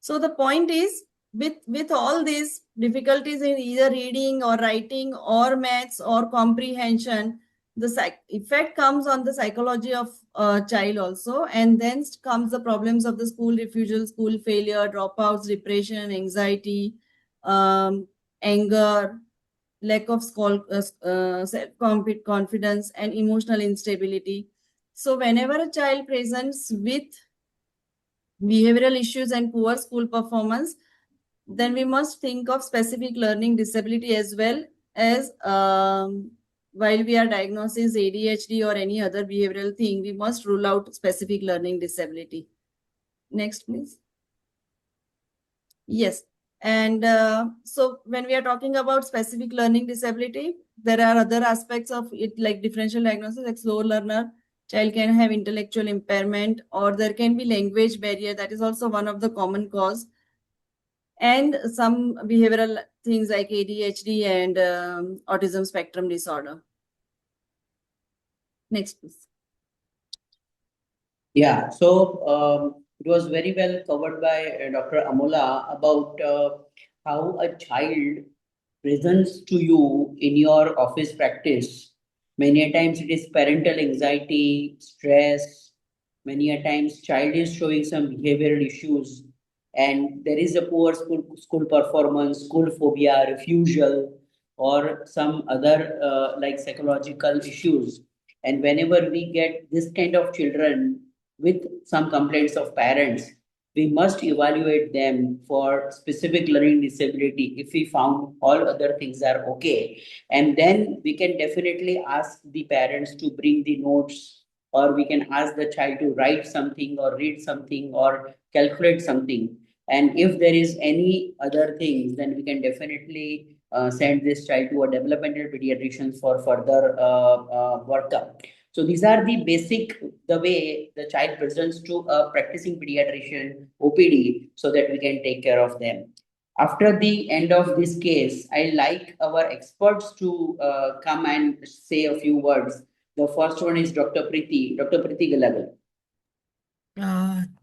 [SPEAKER 10] So the point is, with all these difficulties in either reading or writing or maths or comprehension, the effect comes on the psychology of a child also, and then comes the problems of the school refusal, school failure, dropouts, depression, anxiety, anger, lack of self-confidence, and emotional instability. So whenever a child presents with behavioral issues and poor school performance, then we must think of specific learning disability as well as while we are diagnosing ADHD or any other behavioral thing, we must rule out specific learning disability. Next, please. Yes. And so when we are talking about specific learning disability, there are other aspects of it like differential diagnosis, like slow learner, child can have intellectual impairment, or there can be language barrier. That is also one of the common cause. And some behavioral things like ADHD and autism spectrum disorder. Next, please.
[SPEAKER 7] Yeah, so it was very well covered by Dr. Amola about how a child presents to you in your office practice. Many a times it is parental anxiety, stress. Many a times child is showing some behavioral issues, and there is a poor school performance, school phobia, refusal, or some other like psychological issues. And whenever we get this kind of children with some complaints of parents, we must evaluate them for specific learning disability if we found all other things are okay. And then we can definitely ask the parents to bring the notes, or we can ask the child to write something or read something or calculate something. And if there is any other things, then we can definitely send this child to a developmental pediatrician for further workup. So these are the basic, the way the child presents to a practicing pediatrician OPD so that we can take care of them. After the end of this case, I like our experts to come and say a few words. The first one is Dr. Preeti Galagal.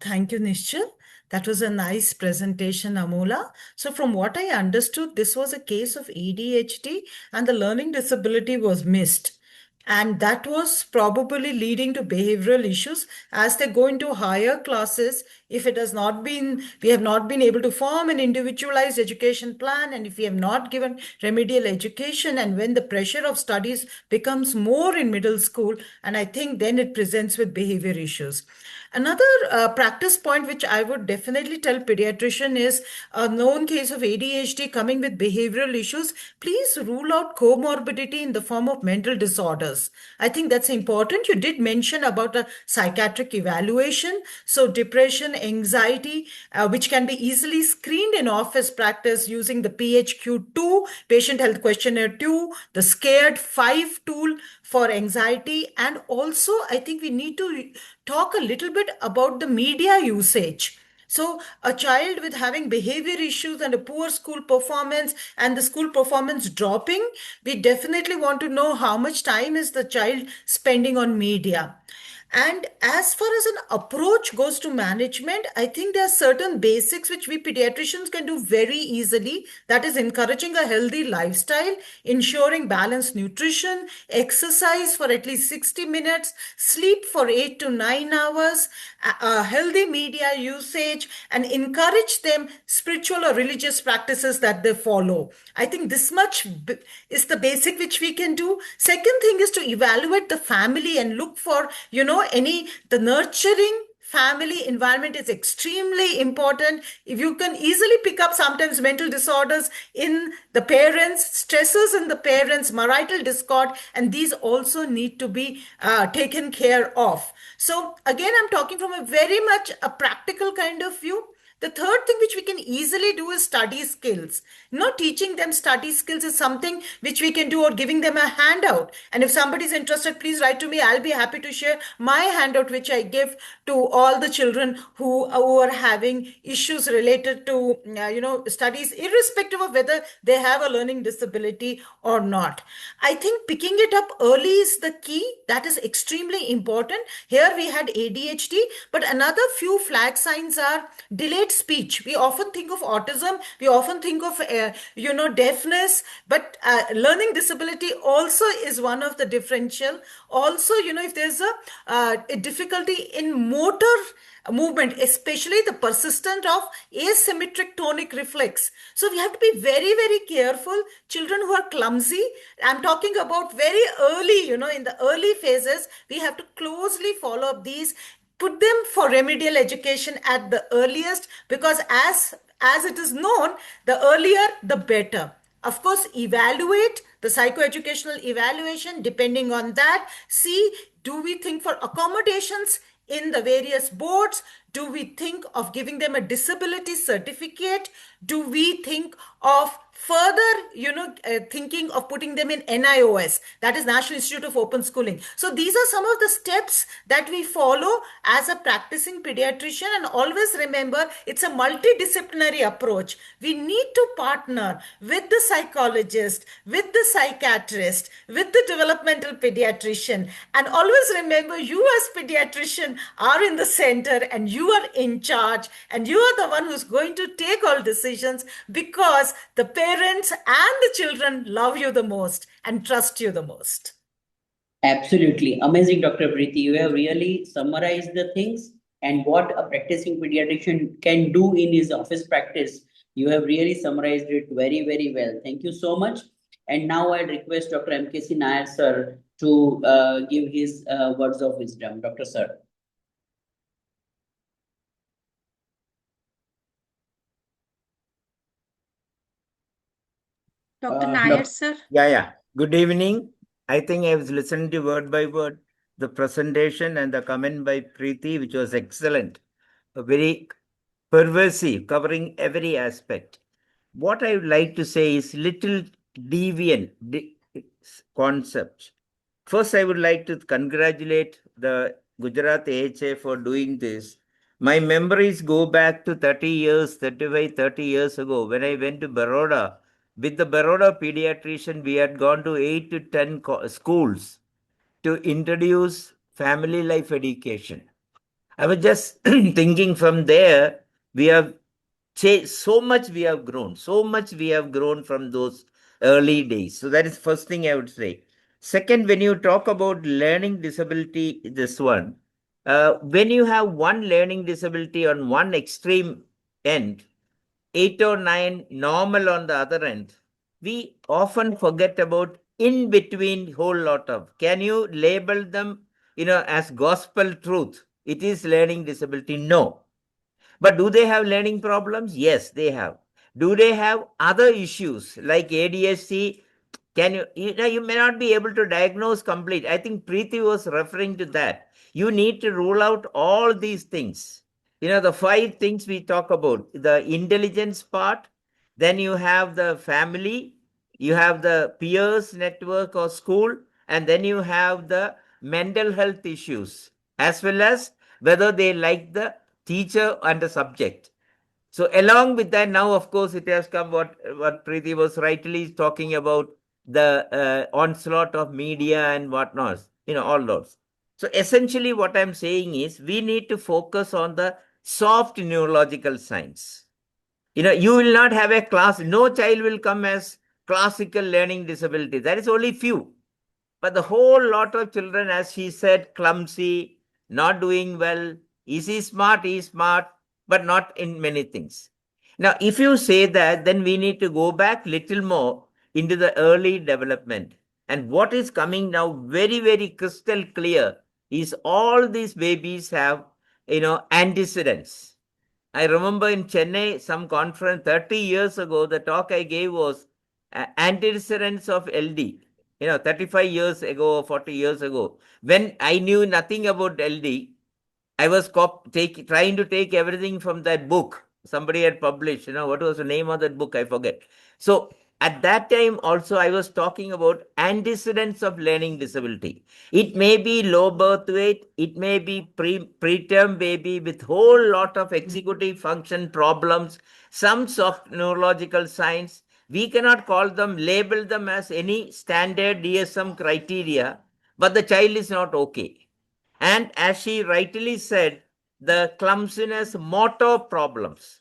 [SPEAKER 11] Thank you, Nishchal. That was a nice presentation, Amola. So from what I understood, this was a case of ADHD and the learning disability was missed. And that was probably leading to behavioral issues as they go into higher classes. If it has not been, we have not been able to form an individualized education plan, and if we have not given remedial education, and when the pressure of studies becomes more in middle school, and I think then it presents with behavior issues. Another practice point which I would definitely tell pediatrician is a known case of ADHD coming with behavioral issues. Please rule out comorbidity in the form of mental disorders. I think that's important. You did mention about a psychiatric evaluation. So depression, anxiety, which can be easily screened in office practice using the PHQ-2, Patient Health Questionnaire 2, the Scared 5 tool for anxiety. And also, I think we need to talk a little bit about the media usage. So a child with having behavior issues and a poor school performance and the school performance dropping, we definitely want to know how much time is the child spending on media. And as far as an approach goes to management, I think there are certain basics which we pediatricians can do very easily. That is encouraging a healthy lifestyle, ensuring balanced nutrition, exercise for at least 60 minutes, sleep for 8 to 9 hours, healthy media usage, and encourage them spiritual or religious practices that they follow. I think this much is the basic which we can do. Second thing is to evaluate the family and look for, the nurturing family environment is extremely important. If you can easily pick up sometimes mental disorders in the parents, stresses in the parents, marital discord, and these also need to be taken care of. So again, I'm talking from a very much a practical kind of view. The third thing which we can easily do is study skills. Not teaching them study skills is something which we can do, or giving them a handout. And if somebody is interested, please write to me. I'll be happy to share my handout which I give to all the children who are having issues related to studies, irrespective of whether they have a learning disability or not. I think picking it up early is the key. That is extremely important. Here we had ADHD, but another few flag signs are delayed speech. We often think of autism, we often think of deafness, but learning disability also is one of the differential. Also, if there's a difficulty in motor movement, especially the persistent of asymmetric tonic reflex. So we have to be very, very careful. Children who are clumsy, I'm talking about very early, in the early phases, we have to closely follow up these, put them for remedial education at the earliest, because as it is known, the earlier the better. Of course, evaluate the psychoeducational evaluation. Depending on that, see, do we think for accommodations in the various boards? Do we think of giving them a disability certificate? Do we think of further, thinking of putting them in NIOS, that is National Institute of Open Schooling? So these are some of the steps that we follow as a practicing pediatrician. And always remember, it's a multidisciplinary approach. We need to partner with the psychologist, with the psychiatrist, with the developmental pediatrician. And always remember, you as pediatrician are in the center and you are in charge, and you are the one who's going to take all decisions, because the parents and the children love you the most and trust you the most.
[SPEAKER 7] Absolutely. Amazing, Dr. Preeti. You have really summarized the things and what a practicing pediatrician can do in his office practice. You have really summarized it very, very well. Thank you so much. And now I request Dr. MKC Nair, sir, to give his words of wisdom. Dr. Sir.
[SPEAKER 12] Dr. Nair, sir.
[SPEAKER 6] Yeah. Good evening. I think I was listening to word by word the presentation and the comment by Preeti, which was excellent, very pervasive, covering every aspect. What I would like to say is little deviant concept. First, I would like to congratulate the Gujarat AHA for doing this. My memories go back to 30 years, 35, 30 years ago when I went to Baroda. With the Baroda pediatrician, we had gone to 8 to 10 schools to introduce family life education. I was just thinking from there, we have changed, so much we have grown from those early days. So that is first thing I would say. Second, when you talk about learning disability, this one, when you have one learning disability on one extreme end, 8 or 9 normal on the other end, we often forget about in between whole lot of. Can you label them, as gospel truth? It is learning disability. No. But do they have learning problems? Yes, they have. Do they have other issues like ADHD? You may not be able to diagnose complete. I think Preeti was referring to that. You need to rule out all these things. The 5 things we talk about, the intelligence part, then you have the family, you have the peers network or school, and then you have the mental health issues, as well as whether they like the teacher and the subject. So along with that, now of course it has come what Preeti was rightly talking about, the onslaught of media and whatnot, all those. So essentially what I'm saying is we need to focus on the soft neurological science. You will not have a class, no child will come as classical learning disability. That is only few. But the whole lot of children, as she said, clumsy, not doing well. Is he smart? He is smart, but not in many things. Now, if you say that, then we need to go back little more into the early development. And what is coming now very, very crystal clear is all these babies have, antecedents. I remember in Chennai, some conference 30 years ago, the talk I gave was antecedents of LD. 35 years ago or 40 years ago, when I knew nothing about LD, I was trying to take everything from that book somebody had published. What was the name of that book? I forget. So at that time also, I was talking about antecedents of learning disability. It may be low birth weight. It may be preterm baby with whole lot of executive function problems, some soft neurological signs. We cannot label them as any standard DSM criteria, but the child is not okay. And as she rightly said, the clumsiness, motor problems.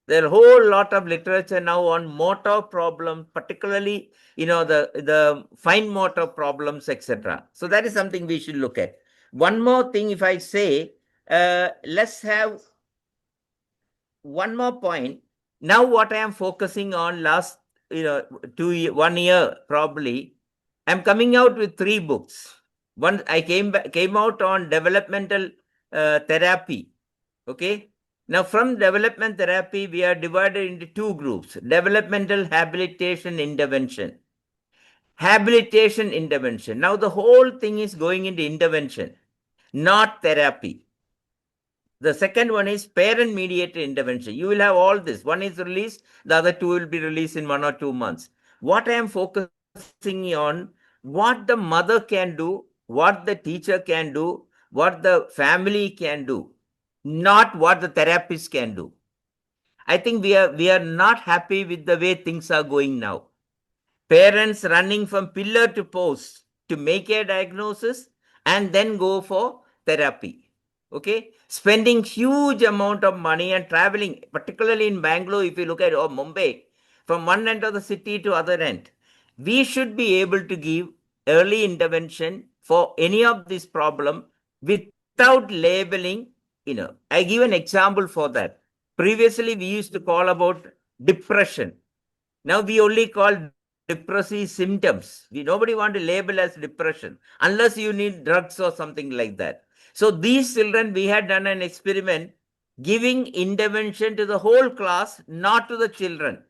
[SPEAKER 6] There are a whole lot of literature now on motor problems, particularly, the fine motor problems, etc. So that is something we should look at. One more thing, if I say, let's have one more point. Now what I am focusing on last, 1 year probably, I'm coming out with 3 books. One, I came out on developmental therapy. Okay. Now, from development therapy, we are divided into two groups: developmental habilitation intervention. Habilitation intervention. Now, the whole thing is going into intervention, not therapy. The second one is parent mediated intervention. You will have all this. One is released, the other two will be released in 1 or 2 months. What I am focusing on, what the mother can do, what the teacher can do, what the family can do, not what the therapist can do. I think we are not happy with the way things are going now. Parents running from pillar to post to make a diagnosis and then go for therapy. Okay, spending huge amount of money and traveling, particularly in Bangalore, if you look at, or Mumbai, from one end of the city to other end. We should be able to give early intervention for any of this problem without labeling. I give an example for that. Previously, we used to call about depression. Now we only call depressive symptoms. Nobody want to label as depression unless you need drugs or something like that. So these children, we had done an experiment giving intervention to the whole class, not to the children.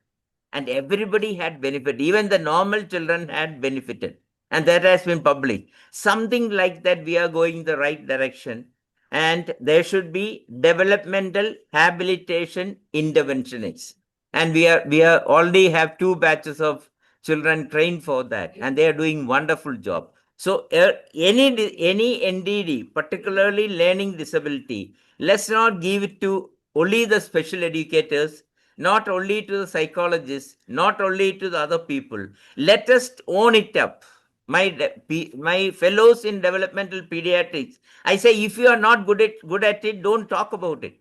[SPEAKER 6] And everybody had benefit. Even the normal children had benefited. And that has been published. Something like that, we are going the right direction. And there should be developmental habilitation interventionists. And we are already have 2 batches of children trained for that, and they are doing wonderful job. So any NDD, particularly learning disability, let's not give it to only the special educators, not only to the psychologists, not only to the other people. Let us own it up. My fellows in developmental pediatrics, I say, if you are not good at it, don't talk about it.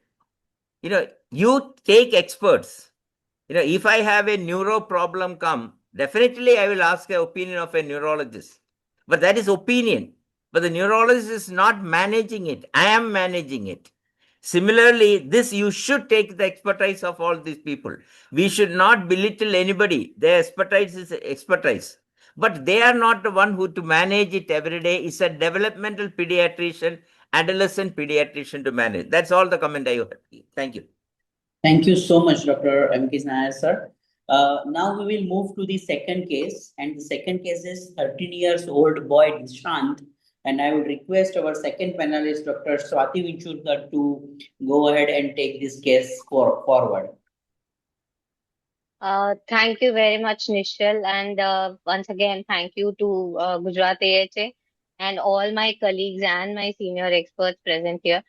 [SPEAKER 6] You take experts. If I have a neuro problem come, definitely I will ask the opinion of a neurologist. But that is opinion. But the neurologist is not managing it. I am managing it. Similarly, this you should take the expertise of all these people. We should not belittle anybody. Their expertise is expertise. But they are not the one who to manage it every day. It's a developmental pediatrician, adolescent pediatrician to manage. That's all the comment I have. Thank you.
[SPEAKER 7] Thank you so much, Dr. M.K. Nair, sir. Now we will move to the second case, and the second case is 13 years old boy Nishant. And I would request our second panelist, Dr. Swati Vinchurkar, to go ahead and take this case forward.
[SPEAKER 12] Thank you very much, Nishal. And once again, thank you to Gujarat AHA and all my colleagues and my senior experts present here.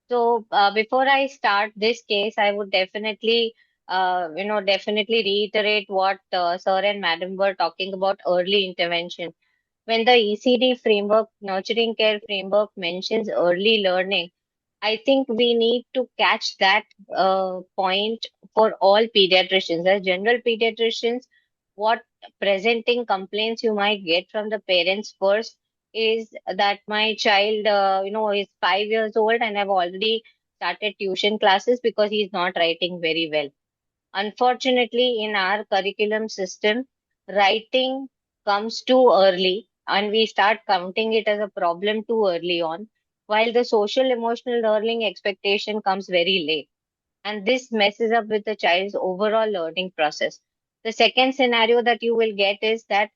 [SPEAKER 12] So before I start this case, I would definitely, definitely reiterate what Sir and Madam were talking about early intervention. When the ECD framework, nurturing care framework mentions early learning, I think we need to catch that point for all pediatricians. As general pediatricians, what presenting complaints you might get from the parents first is that my child, is 5 years old and I've already started tuition classes because he's not writing very well. Unfortunately, in our curriculum system, writing comes too early and we start counting it as a problem too early on, while the social emotional learning expectation comes very late. And this messes up with the child's overall learning process. The second scenario that you will get is that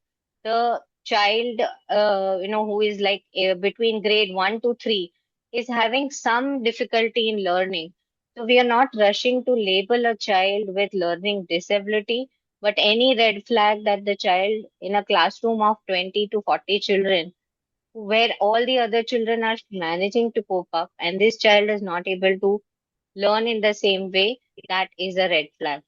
[SPEAKER 12] the child, who is like between grade 1 to 3 is having some difficulty in learning. So we are not rushing to label a child with learning disability, but any red flag that the child in a classroom of 20 to 40 children, where all the other children are managing to cope up and this child is not able to learn in the same way, that is a red flag.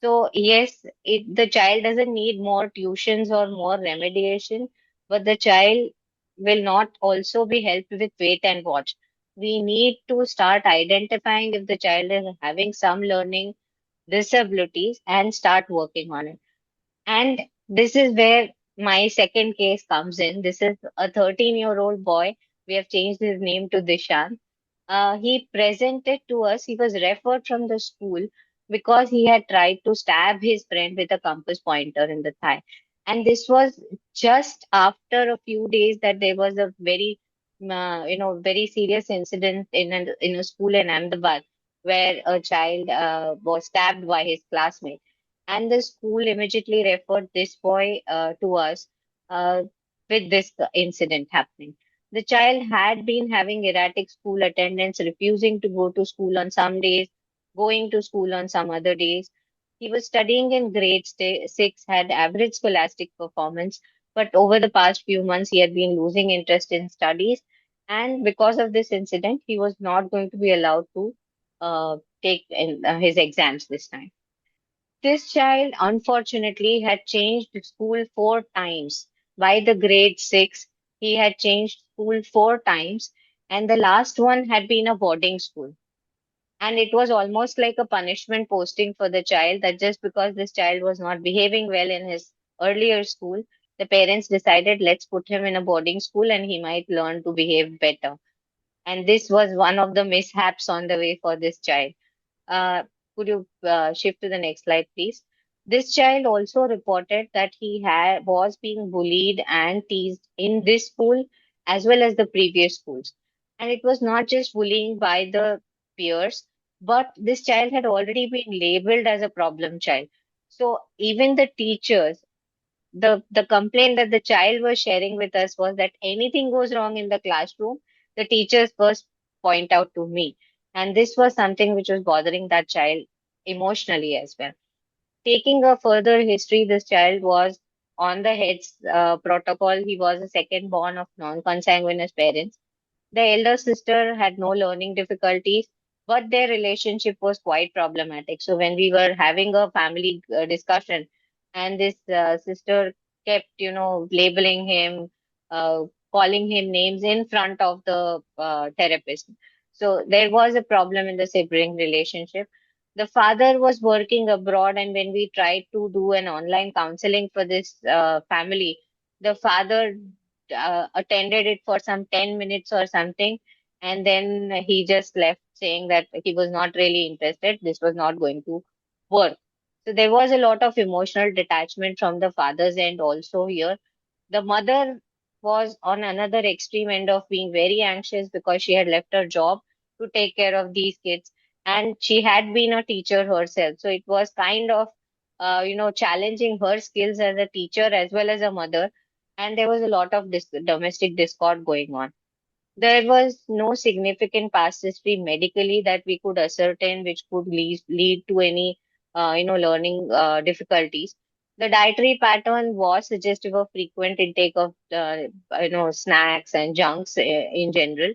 [SPEAKER 12] So yes, the child doesn't need more tuitions or more remediation, but the child will not also be helped with wait and watch. We need to start identifying if the child is having some learning disabilities and start working on it. And this is where my second case comes in. This is a 13-year-old boy. We have changed his name to Dishan. He presented to us, he was referred from the school because he had tried to stab his friend with a compass pointer in the thigh. And this was just after a few days that there was a very, very serious incident in a school in Ahmedabad, where a child was stabbed by his classmate. And the school immediately referred this boy to us uh, with this incident happening. The child had been having erratic school attendance, refusing to go to school on some days, going to school on some other days. He was studying in grade 6, had average scholastic performance, but over the past few months, he had been losing interest in studies. And because of this incident, he was not going to be allowed to take his exams this time. This child, unfortunately, had changed school 4 times. By the grade 6, he had changed school 4 times, and the last one had been a boarding school. And it was almost like a punishment posting for the child, that just because this child was not behaving well in his earlier school, the parents decided, let's put him in a boarding school and he might learn to behave better. And this was one of the mishaps on the way for this child. Uh, could you shift to the next slide, please? This child also reported that he was being bullied and teased in this school as well as the previous schools. And it was not just bullying by the peers, but this child had already been labeled as a problem child. So even the teachers, the complaint that the child was sharing with us was that anything goes wrong in the classroom, the teachers first point out to me. And this was something which was bothering that child emotionally as well. Taking a further history, this child was on the head's protocol. He was a second born of non-consanguineous parents. The elder sister had no learning difficulties, but their relationship was quite problematic. So when we were having a family discussion, and this sister kept, labeling him, uh, calling him names in front of the therapist. So there was a problem in the sibling relationship. The father was working abroad, and when we tried to do an online counseling for this family, the father attended it for some 10 minutes or something, and then he just left saying that he was not really interested. This was not going to work. So there was a lot of emotional detachment from the father's end also here. The mother was on another extreme end of being very anxious because she had left her job to take care of these kids. And she had been a teacher herself. So it was kind of, challenging her skills as a teacher as well as a mother. And there was a lot of domestic discord going on. There was no significant past history medically that we could ascertain which could lead to any, learning difficulties. The dietary pattern was suggestive of frequent intake of, snacks and junks in general.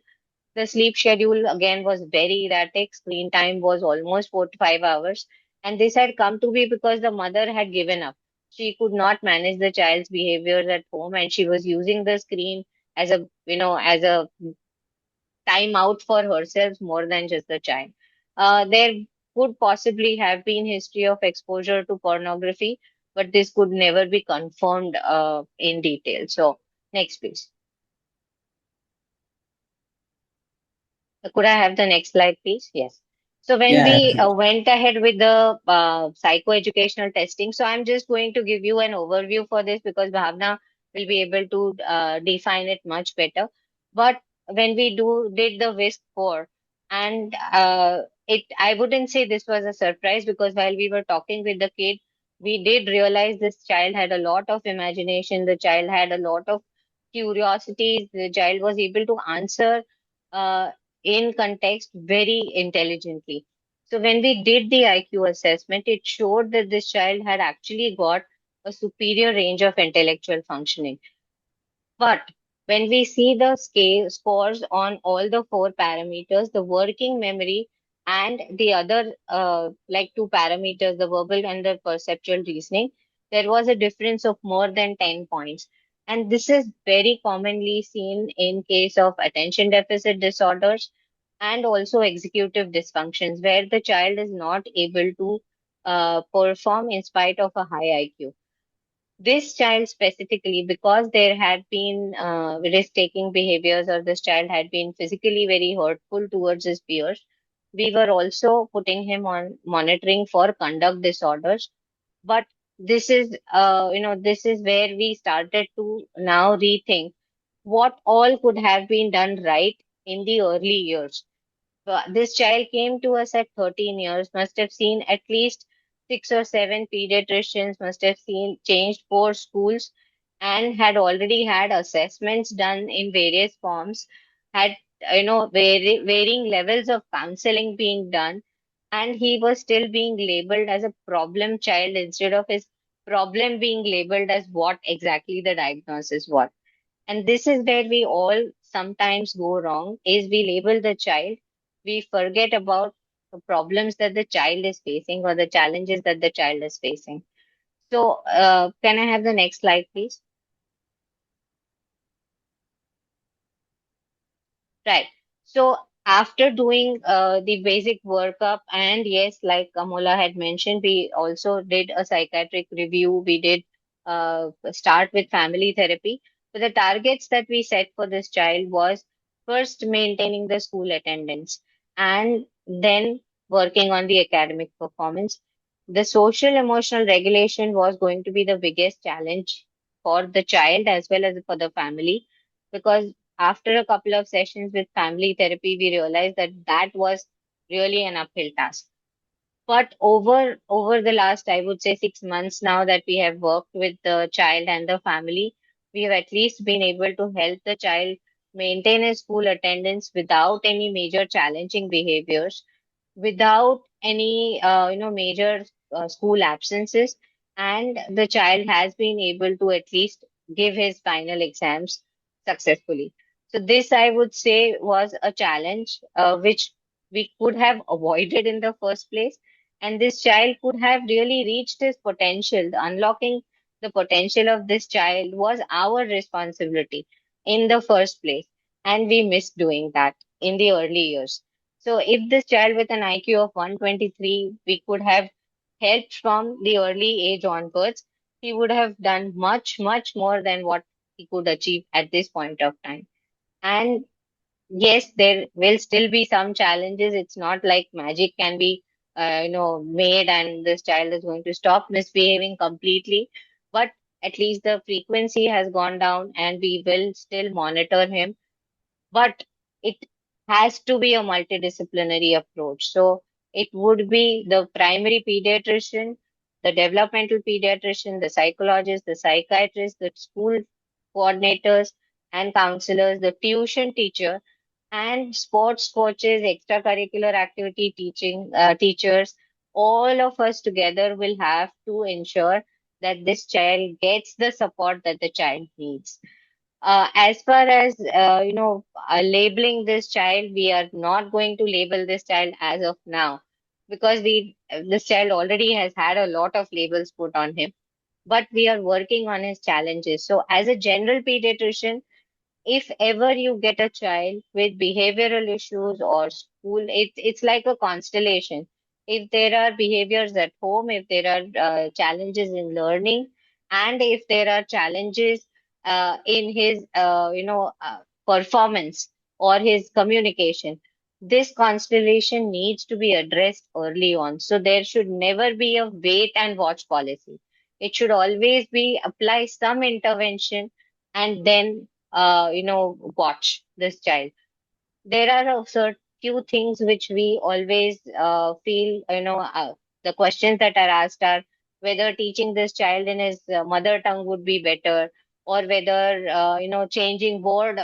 [SPEAKER 12] The sleep schedule again was very erratic. Screen time was almost 4 to 5 hours. And this had come to be because the mother had given up. She could not manage the child's behaviors at home, and she was using the screen as a time out for herself more than just the child. There could possibly have been history of exposure to pornography, but this could never be confirmed in detail. So, next, please. Could I have the next slide, please? Yes. So when
[SPEAKER 7] Yeah,
[SPEAKER 12] we
[SPEAKER 7] absolutely.
[SPEAKER 12] went ahead with the psychoeducational testing, so I'm just going to give you an overview for this because Bhavna will be able to define it much better. But when we did the WISC 4, and I wouldn't say this was a surprise because while we were talking with the kid, we did realize this child had a lot of imagination. The child had a lot of curiosities. The child was able to answer uh, in context very intelligently. So when we did the IQ assessment, it showed that this child had actually got a superior range of intellectual functioning. But when we see the scale scores on all the 4 parameters, the working memory and the other like 2 parameters, the verbal and the perceptual reasoning, there was a difference of more than 10 points. And this is very commonly seen in case of attention deficit disorders and also executive dysfunctions, where the child is not able to perform in spite of a high IQ. This child specifically, because there had been risk-taking behaviors or this child had been physically very hurtful towards his peers, we were also putting him on monitoring for conduct disorders. But this is where we started to now rethink what all could have been done right in the early years. This child came to us at 13 years, must have seen at least 6 or 7 pediatricians, must have seen changed 4 schools, and had already had assessments done in various forms, had varying levels of counseling being done, and he was still being labeled as a problem child instead of his problem being labeled as what exactly the diagnosis was. And this is where we all sometimes go wrong, is we label the child, we forget about the problems that the child is facing or the challenges that the child is facing. So, can I have the next slide, please? Right. So after doing the basic workup, and yes, like Amola had mentioned, we also did a psychiatric review. We did start with family therapy. So the targets that we set for this child was first maintaining the school attendance and then working on the academic performance. The social emotional regulation was going to be the biggest challenge for the child as well as for the family, because after a couple of sessions with family therapy, we realized that that was really an uphill task. But over the last, I would say, 6 months now that we have worked with the child and the family, we have at least been able to help the child maintain his school attendance without any major challenging behaviors, without any major school absences, and the child has been able to at least give his final exams successfully. So this, I would say, was a challenge which we could have avoided in the first place, and this child could have really reached his potential. Unlocking the potential of this child was our responsibility in the first place, and we missed doing that in the early years. So if this child with an IQ of 123, we could have helped from the early age onwards, he would have done much, much more than what he could achieve at this point of time. And yes, there will still be some challenges. It's not like magic can be, made and this child is going to stop misbehaving completely. But at least the frequency has gone down, and we will still monitor him, but it has to be a multidisciplinary approach. So it would be the primary pediatrician, the developmental pediatrician, the psychologist, the psychiatrist, the school coordinators and counselors, the tuition teacher, and sports coaches, extracurricular activity teachers. All of us together will have to ensure that this child gets the support that the child needs. As far as labeling this child, we are not going to label this child as of now, because we this child already has had a lot of labels put on him. But we are working on his challenges. So, as a general pediatrician, if ever you get a child with behavioral issues or school, it's like a constellation. If there are behaviors at home, if there are challenges in learning, and if there are challenges in his performance or his communication, this constellation needs to be addressed early on. So there should never be a wait and watch policy. It should always be apply some intervention and then watch this child. There are a certain few things which we always feel, the questions that are asked are whether teaching this child in his mother tongue would be better, or whether, changing board.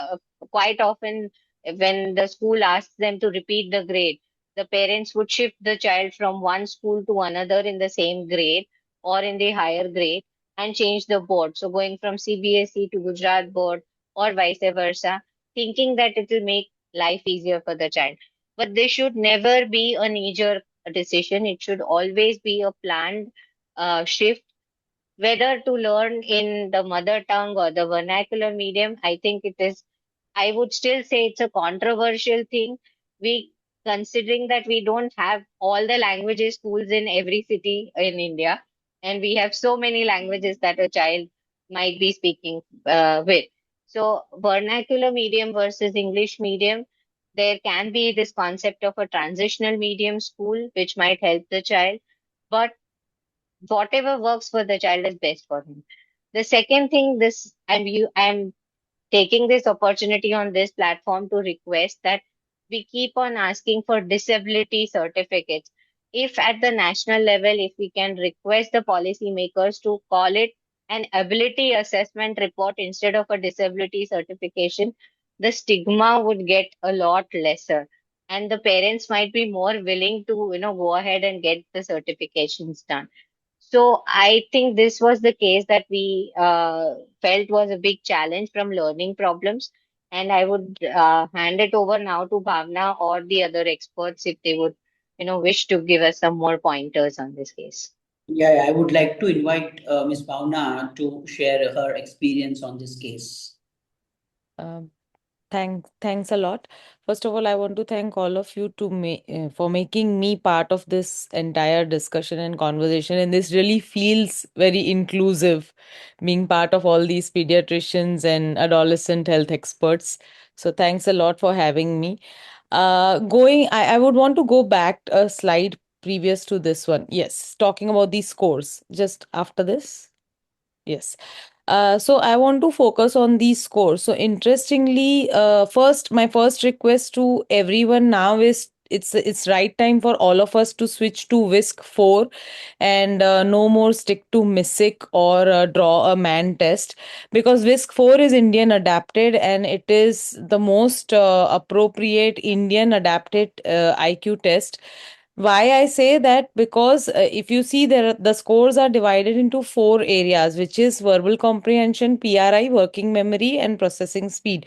[SPEAKER 12] Quite often, when the school asks them to repeat the grade, the parents would shift the child from one school to another in the same grade or in the higher grade and change the board. So going from CBSE to Gujarat board or vice versa, thinking that it will make life easier for the child. But this should never be a knee-jerk decision. It should always be a planned shift, whether to learn in the mother tongue or the vernacular medium. I think it is, I would still say it's a controversial thing. We, considering that we don't have all the languages schools in every city in India, and we have so many languages that a child might be speaking with. So, vernacular medium versus English medium, there can be this concept of a transitional medium school, which might help the child. But whatever works for the child is best for him. The second thing, I'm taking this opportunity on this platform to request that we keep on asking for disability certificates. If at the national level, if we can request the policymakers to call it an ability assessment report instead of a disability certification, the stigma would get a lot lesser. And the parents might be more willing to, go ahead and get the certifications done. So I think this was the case that we felt was a big challenge from learning problems. And I would hand it over now to Bhavna or the other experts if they would, wish to give us some more pointers on this case.
[SPEAKER 7] Yeah, I would like to invite Ms. Bhavna to share her experience on this case.
[SPEAKER 13] Um, Thanks a lot. First of all, I want to thank all of you for making me part of this entire discussion and conversation. And this really feels very inclusive, being part of all these pediatricians and adolescent health experts. So thanks a lot for having me. I would want to go back a slide previous to this one. Yes, talking about these scores just after this. Yes. So I want to focus on these scores. So interestingly, my first request to everyone now is it's right time for all of us to switch to WISC 4 and no more stick to MISIC or draw a man test, because WISC 4 is Indian adapted and it is the most appropriate Indian adapted IQ test. Why I say that? Because if you see there, the scores are divided into four areas, which is verbal comprehension, PRI, working memory, and processing speed,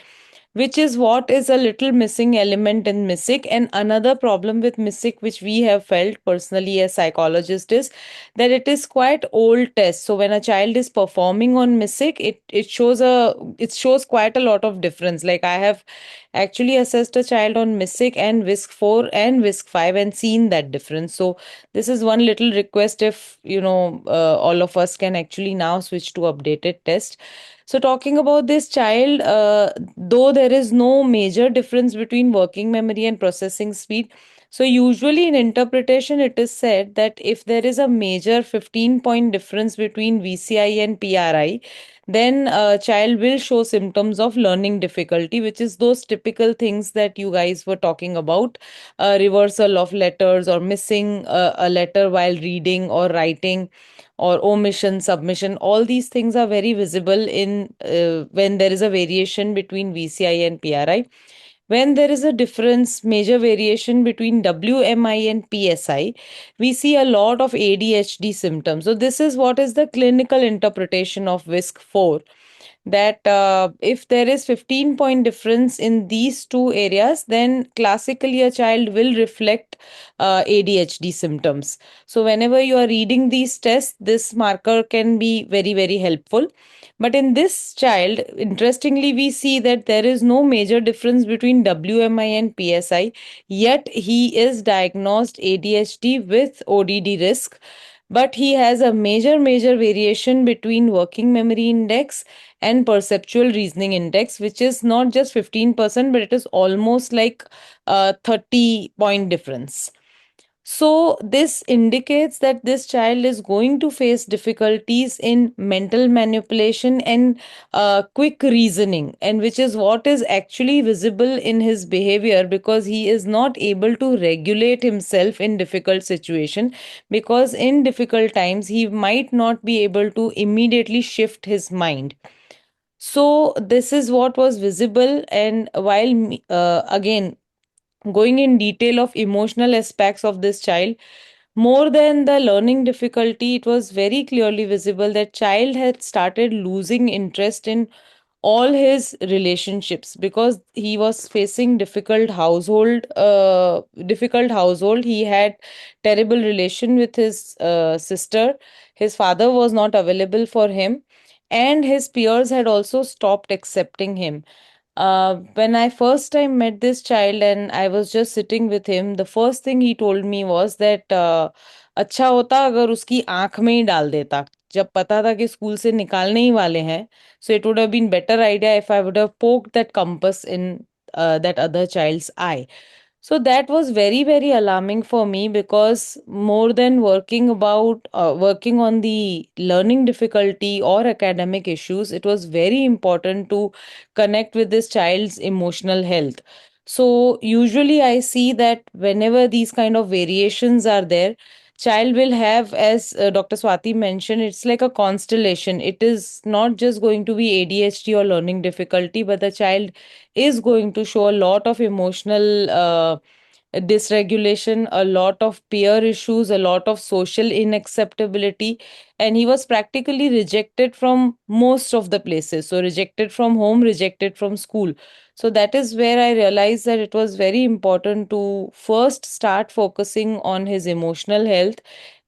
[SPEAKER 13] which is what is a little missing element in MISIC. And another problem with MISIC, which we have felt personally as psychologists, is that it is quite old test. So when a child is performing on MISIC, it shows quite a lot of difference. Like I have actually assessed a child on MISIC and WISC 4 and WISC 5 and seen that difference. So this is one little request, if all of us can actually now switch to updated test. So talking about this child, though there is no major difference between working memory and processing speed, so usually in interpretation, it is said that if there is a major 15-point difference between VCI and PRI, then a child will show symptoms of learning difficulty, which is those typical things that you guys were talking about, reversal of letters or missing a letter while reading or writing, or omission, submission. All these things are very visible in when there is a variation between VCI and PRI. When there is a difference, major variation between WMI and PSI, we see a lot of ADHD symptoms. So this is what is the clinical interpretation of WISC 4, that if there is 15-point difference in these two areas, then classically a child will reflect ADHD symptoms. So whenever you are reading these tests, this marker can be very, very helpful. But in this child, interestingly, we see that there is no major difference between WMI and PSI, yet he is diagnosed ADHD with ODD risk. But he has a major variation between working memory index and perceptual reasoning index, which is not just 15%, but it is almost like a 30-point difference. So this indicates that this child is going to face difficulties in mental manipulation and quick reasoning, and which is what is actually visible in his behavior, because he is not able to regulate himself in difficult situation, because in difficult times he might not be able to immediately shift his mind. So this is what was visible. And while again going in detail of emotional aspects of this child, more than the learning difficulty, it was very clearly visible that child had started losing interest in all his relationships, because he was facing difficult household. He had terrible relation with his sister. His father was not available for him, and his peers had also stopped accepting him. When I first time met this child and I was just sitting with him, the first thing he told me was that अच्छा होता अगर उसकी आंख में ही डाल देता, जब पता था कि स्कूल से निकालने ही वाले हैं. So it would have been better idea if I would have poked that compass in that other child's eye. So that was very, very alarming for me, because more than working on the learning difficulty or academic issues, it was very important to connect with this child's emotional health. So usually I see that whenever these kind of variations are there, child will have, as Dr. Swati mentioned, it's like a constellation. It is not just going to be ADHD or learning difficulty, but the child is going to show a lot of emotional dysregulation, a lot of peer issues, a lot of social unacceptability, and he was practically rejected from most of the places. So, rejected from home, rejected from school. So, that is where I realized that it was very important to first start focusing on his emotional health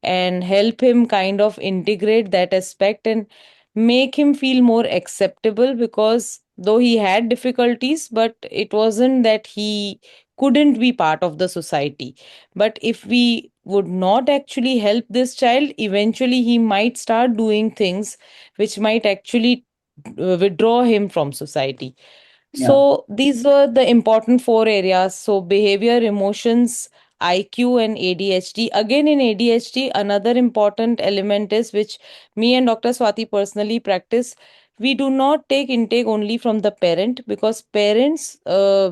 [SPEAKER 13] and help him kind of integrate that aspect and make him feel more acceptable, because though he had difficulties, but it wasn't that he couldn't be part of the society. But if we would not actually help this child, eventually he might start doing things which might actually withdraw him from society.
[SPEAKER 7] Yeah.
[SPEAKER 13] So these were the important four areas. So behavior, emotions, IQ, and ADHD. Again, in ADHD, another important element is which me and Dr. Swati personally practice. We do not take intake only from the parent, because parents'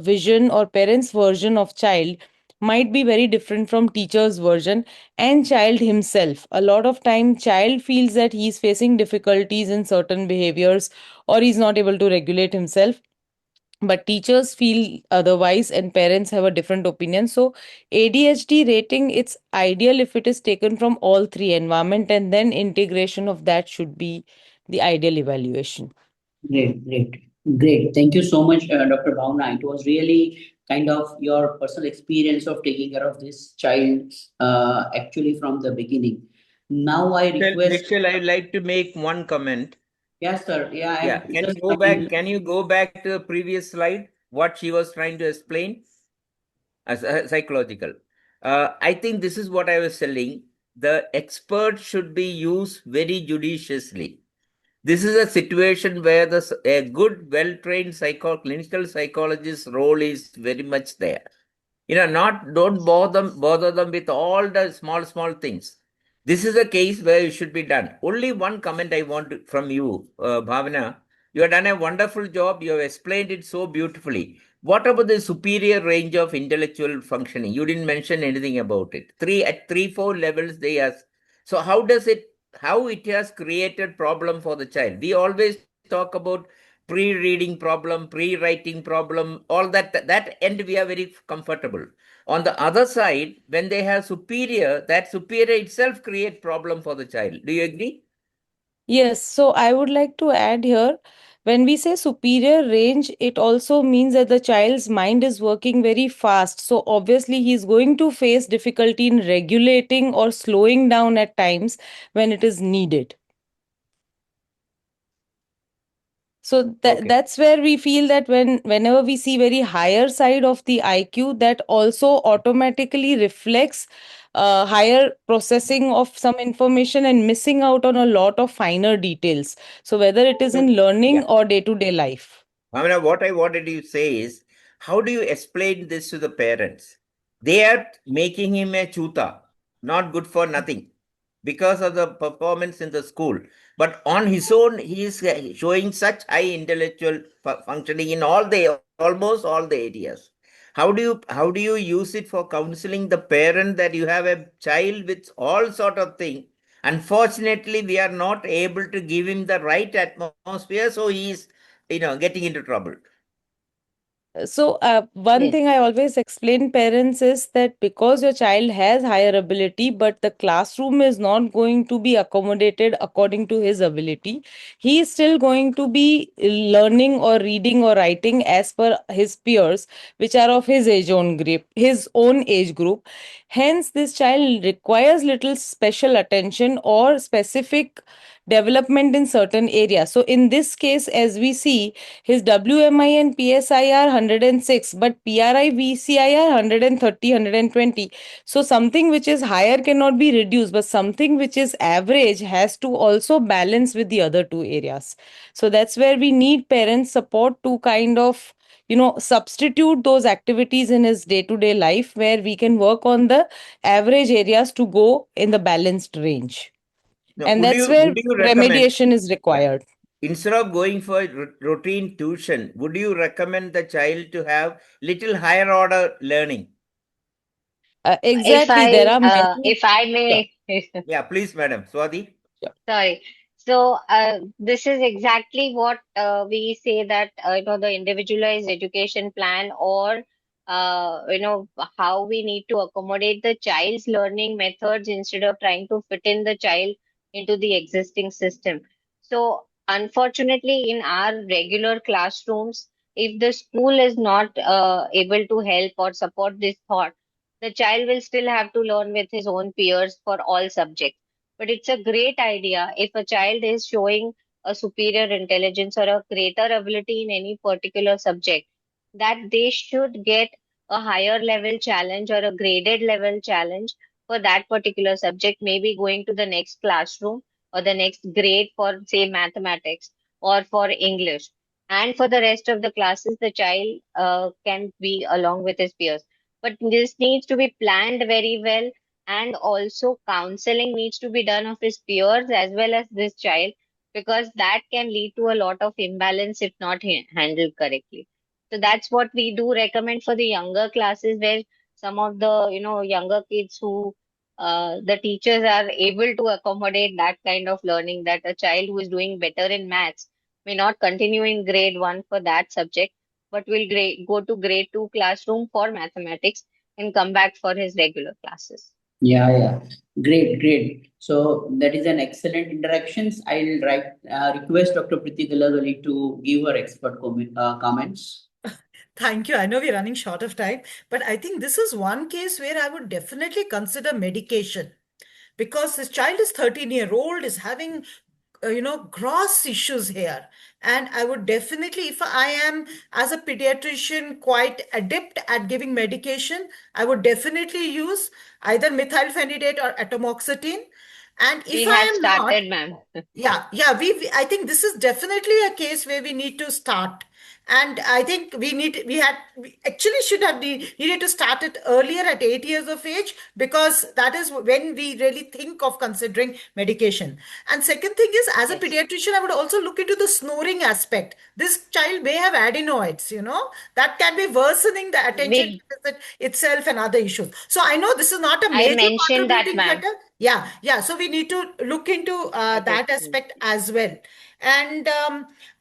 [SPEAKER 13] vision or parents' version of child might be very different from teacher's version and child himself. A lot of time child feels that he's facing difficulties in certain behaviors or he's not able to regulate himself, but teachers feel otherwise and parents have a different opinion. So ADHD rating, it's ideal if it is taken from all three: environment and then integration of that should be the ideal evaluation.
[SPEAKER 7] Great, great, great. Thank you so much, Dr. Bhavna. It was really kind of your personal experience of taking care of this child actually from the beginning. Now I request.
[SPEAKER 6] Nikhil, I'd like to make one comment.
[SPEAKER 7] Yes, sir. Yeah,
[SPEAKER 6] Yeah,
[SPEAKER 7] I'm
[SPEAKER 6] can you
[SPEAKER 7] just
[SPEAKER 6] go back? Can you go back to the previous slide? What she was trying to explain as psychological. I think this is what I was telling. The expert should be used very judiciously. This is a situation where a good, well-trained clinical psychologist's role is very much there. Not don't bother them with all the small things. This is a case where it should be done. Only one comment I want from you, Bhavana. You have done a wonderful job. You have explained it so beautifully. What about the superior range of intellectual functioning? You didn't mention anything about it. At 3, 4 levels they ask. So how it has created problem for the child? We always talk about pre-reading problem, pre-writing problem, all that end we are very comfortable. On the other side, when they have superior, that superior itself create problem for the child. Do you agree?
[SPEAKER 13] Yes, so I would like to add here, when we say superior range, it also means that the child's mind is working very fast. So obviously, he's going to face difficulty in regulating or slowing down at times when it is needed. So that's where we feel that whenever we see very higher side of the IQ, that also automatically reflects higher processing of some information and missing out on a lot of finer details. So whether it is in learning or day-to-day life.
[SPEAKER 6] What I wanted to say is, how do you explain this to the parents? They are making him a chuta, not good for nothing, because of the performance in the school. But on his own, he is showing such high intellectual functioning in almost all the areas. How do you use it for counseling the parent that you have a child with all sort of thing? Unfortunately, we are not able to give him the right atmosphere, so he is getting into trouble.
[SPEAKER 13] So, one thing I always explain parents is that because your child has higher ability, but the classroom is not going to be accommodated according to his ability, he is still going to be learning or reading or writing as per his peers, which are of his own age group. Hence, this child requires little special attention or specific development in certain areas. So, in this case, as we see, his WMI and PSI are 106, but PRI, VCI are 130, 120. So something which is higher cannot be reduced, but something which is average has to also balance with the other two areas. So that's where we need parents' support to kind of substitute those activities in his day-to-day life, where we can work on the average areas to go in the balanced range.
[SPEAKER 6] Now,
[SPEAKER 13] And
[SPEAKER 6] would
[SPEAKER 13] that's
[SPEAKER 6] you
[SPEAKER 13] where
[SPEAKER 6] would you recommend?
[SPEAKER 13] remediation is required.
[SPEAKER 6] instead of going for routine tuition, would you recommend the child to have little higher order learning?
[SPEAKER 13] Exactly. There are many.
[SPEAKER 12] If I
[SPEAKER 6] Yeah,
[SPEAKER 12] may,
[SPEAKER 6] yeah, please, Madam Swati.
[SPEAKER 12] sorry. So, this is exactly what we say that the individualized education plan, or how we need to accommodate the child's learning methods instead of trying to fit in the child into the existing system. So, unfortunately, in our regular classrooms, if the school is not able to help or support this thought, the child will still have to learn with his own peers for all subjects. But it's a great idea if a child is showing a superior intelligence or a greater ability in any particular subject, that they should get a higher level challenge or a graded level challenge for that particular subject, maybe going to the next classroom or the next grade for, say, mathematics or for English. And for the rest of the classes, the child can be along with his peers. But this needs to be planned very well, and also counseling needs to be done of his peers as well as this child, because that can lead to a lot of imbalance if not handled correctly. So that's what we do recommend for the younger classes, where some of the younger kids who the teachers are able to accommodate that kind of learning, that a child who is doing better in maths may not continue in grade 1 for that subject, but will go to grade 2 classroom for mathematics and come back for his regular classes.
[SPEAKER 7] Yeah, yeah. Great, great. So that is an excellent interactions. I'll request Dr. Priti Galagali to give her expert comments.
[SPEAKER 11] Thank you. I know we're running short of time, but I think this is one case where I would definitely consider medication, because this child is 13-year-old, is having gross issues here. And I would definitely, if I am as a pediatrician quite adept at giving medication, I would definitely use either methylphenidate or atomoxetine. And if
[SPEAKER 12] We
[SPEAKER 11] I
[SPEAKER 12] have
[SPEAKER 11] am not,
[SPEAKER 12] started, ma'am.
[SPEAKER 11] yeah, I think this is definitely a case where we need to start. And I think we actually should have needed to start it earlier at 8 years of age, because that is when we really think of considering medication. And second thing is, as a
[SPEAKER 12] Yes.
[SPEAKER 11] pediatrician, I would also look into the snoring aspect. This child may have adenoids, that can be worsening the attention
[SPEAKER 12] We
[SPEAKER 11] deficit itself and other issues. So I know this is not a
[SPEAKER 12] I
[SPEAKER 11] major
[SPEAKER 12] mentioned that,
[SPEAKER 11] contributing
[SPEAKER 12] ma'am.
[SPEAKER 11] factor. Yeah, yeah. So we need to look into that
[SPEAKER 12] Attachment.
[SPEAKER 11] aspect as well. And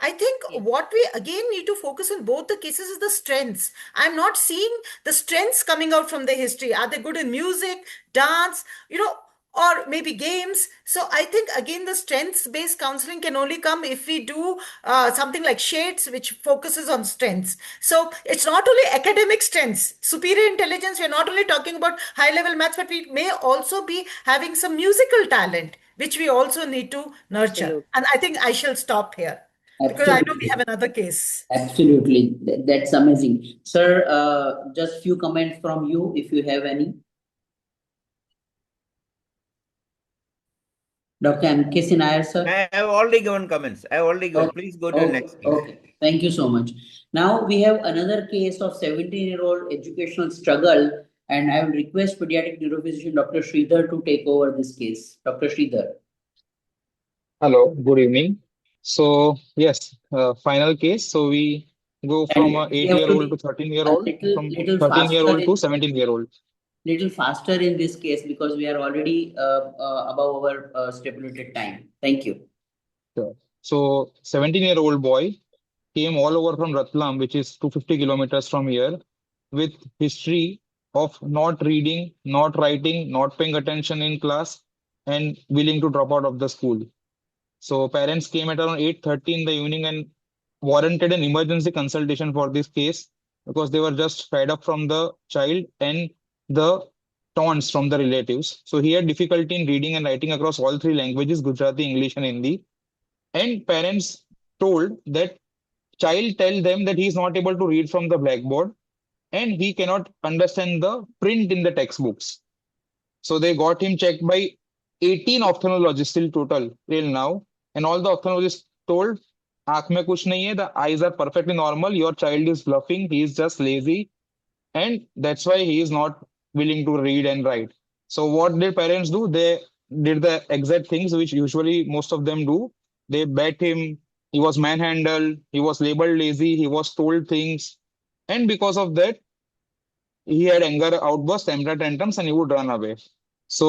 [SPEAKER 11] I think
[SPEAKER 12] Yes.
[SPEAKER 11] what we again need to focus on both the cases is the strengths. I'm not seeing the strengths coming out from the history. Are they good in music, dance, or maybe games? So I think again the strengths-based counseling can only come if we do something like shades, which focuses on strengths. So it's not only academic strengths, superior intelligence. We're not only talking about high-level maths, but we may also be having some musical talent, which we also need to nurture.
[SPEAKER 12] Absolutely.
[SPEAKER 11] And I think I shall stop here, because I know we have
[SPEAKER 7] Absolutely.
[SPEAKER 11] another case.
[SPEAKER 7] Absolutely. That's amazing. Sir, just few comments from you, if you have any. Dr. M.K. Nair, sir.
[SPEAKER 6] I have already given comments. I have already given. Please go to the next case.
[SPEAKER 7] Okay. Thank you so much. Now we have another case of 17-year-old educational struggle, and I will request pediatric neurophysician Dr. Sridhar to take over this case. Dr. Sridhar.
[SPEAKER 14] Hello, good evening. So, yes, final case. So we go from
[SPEAKER 7] And
[SPEAKER 14] a
[SPEAKER 7] we have to
[SPEAKER 14] 8-year-old to
[SPEAKER 7] be
[SPEAKER 14] 13-year-old,
[SPEAKER 7] a
[SPEAKER 14] from
[SPEAKER 7] little faster
[SPEAKER 14] 13-year-old to 17-year-old.
[SPEAKER 7] little faster in this case, because we are already above our stipulated time. Thank you.
[SPEAKER 14] Sure. So 17-year-old boy came all over from Ratlam, which is 250 kilometers from here, with history of not reading, not writing, not paying attention in class, and willing to drop out of the school. So parents came at around 8:30 in the evening and warranted an emergency consultation for this case, because they were just fed up from the child and the taunts from the relatives. So he had difficulty in reading and writing across all three languages, Gujarati, English, and Hindi. And parents told that child tell them that he is not able to read from the blackboard and he cannot understand the print in the textbooks. So they got him checked by 18 ophthalmologists till total till now, and all the ophthalmologists told, "आँख में कुछ नहीं है, the eyes are perfectly normal. Your child is bluffing. He is just lazy, and that's why he is not willing to read and write." So what did parents do? They did the exact things which usually most of them do. They bet him He was manhandled, he was labeled lazy, he was told things, and because of that, he had anger outbursts, temper tantrums, and he would run away. So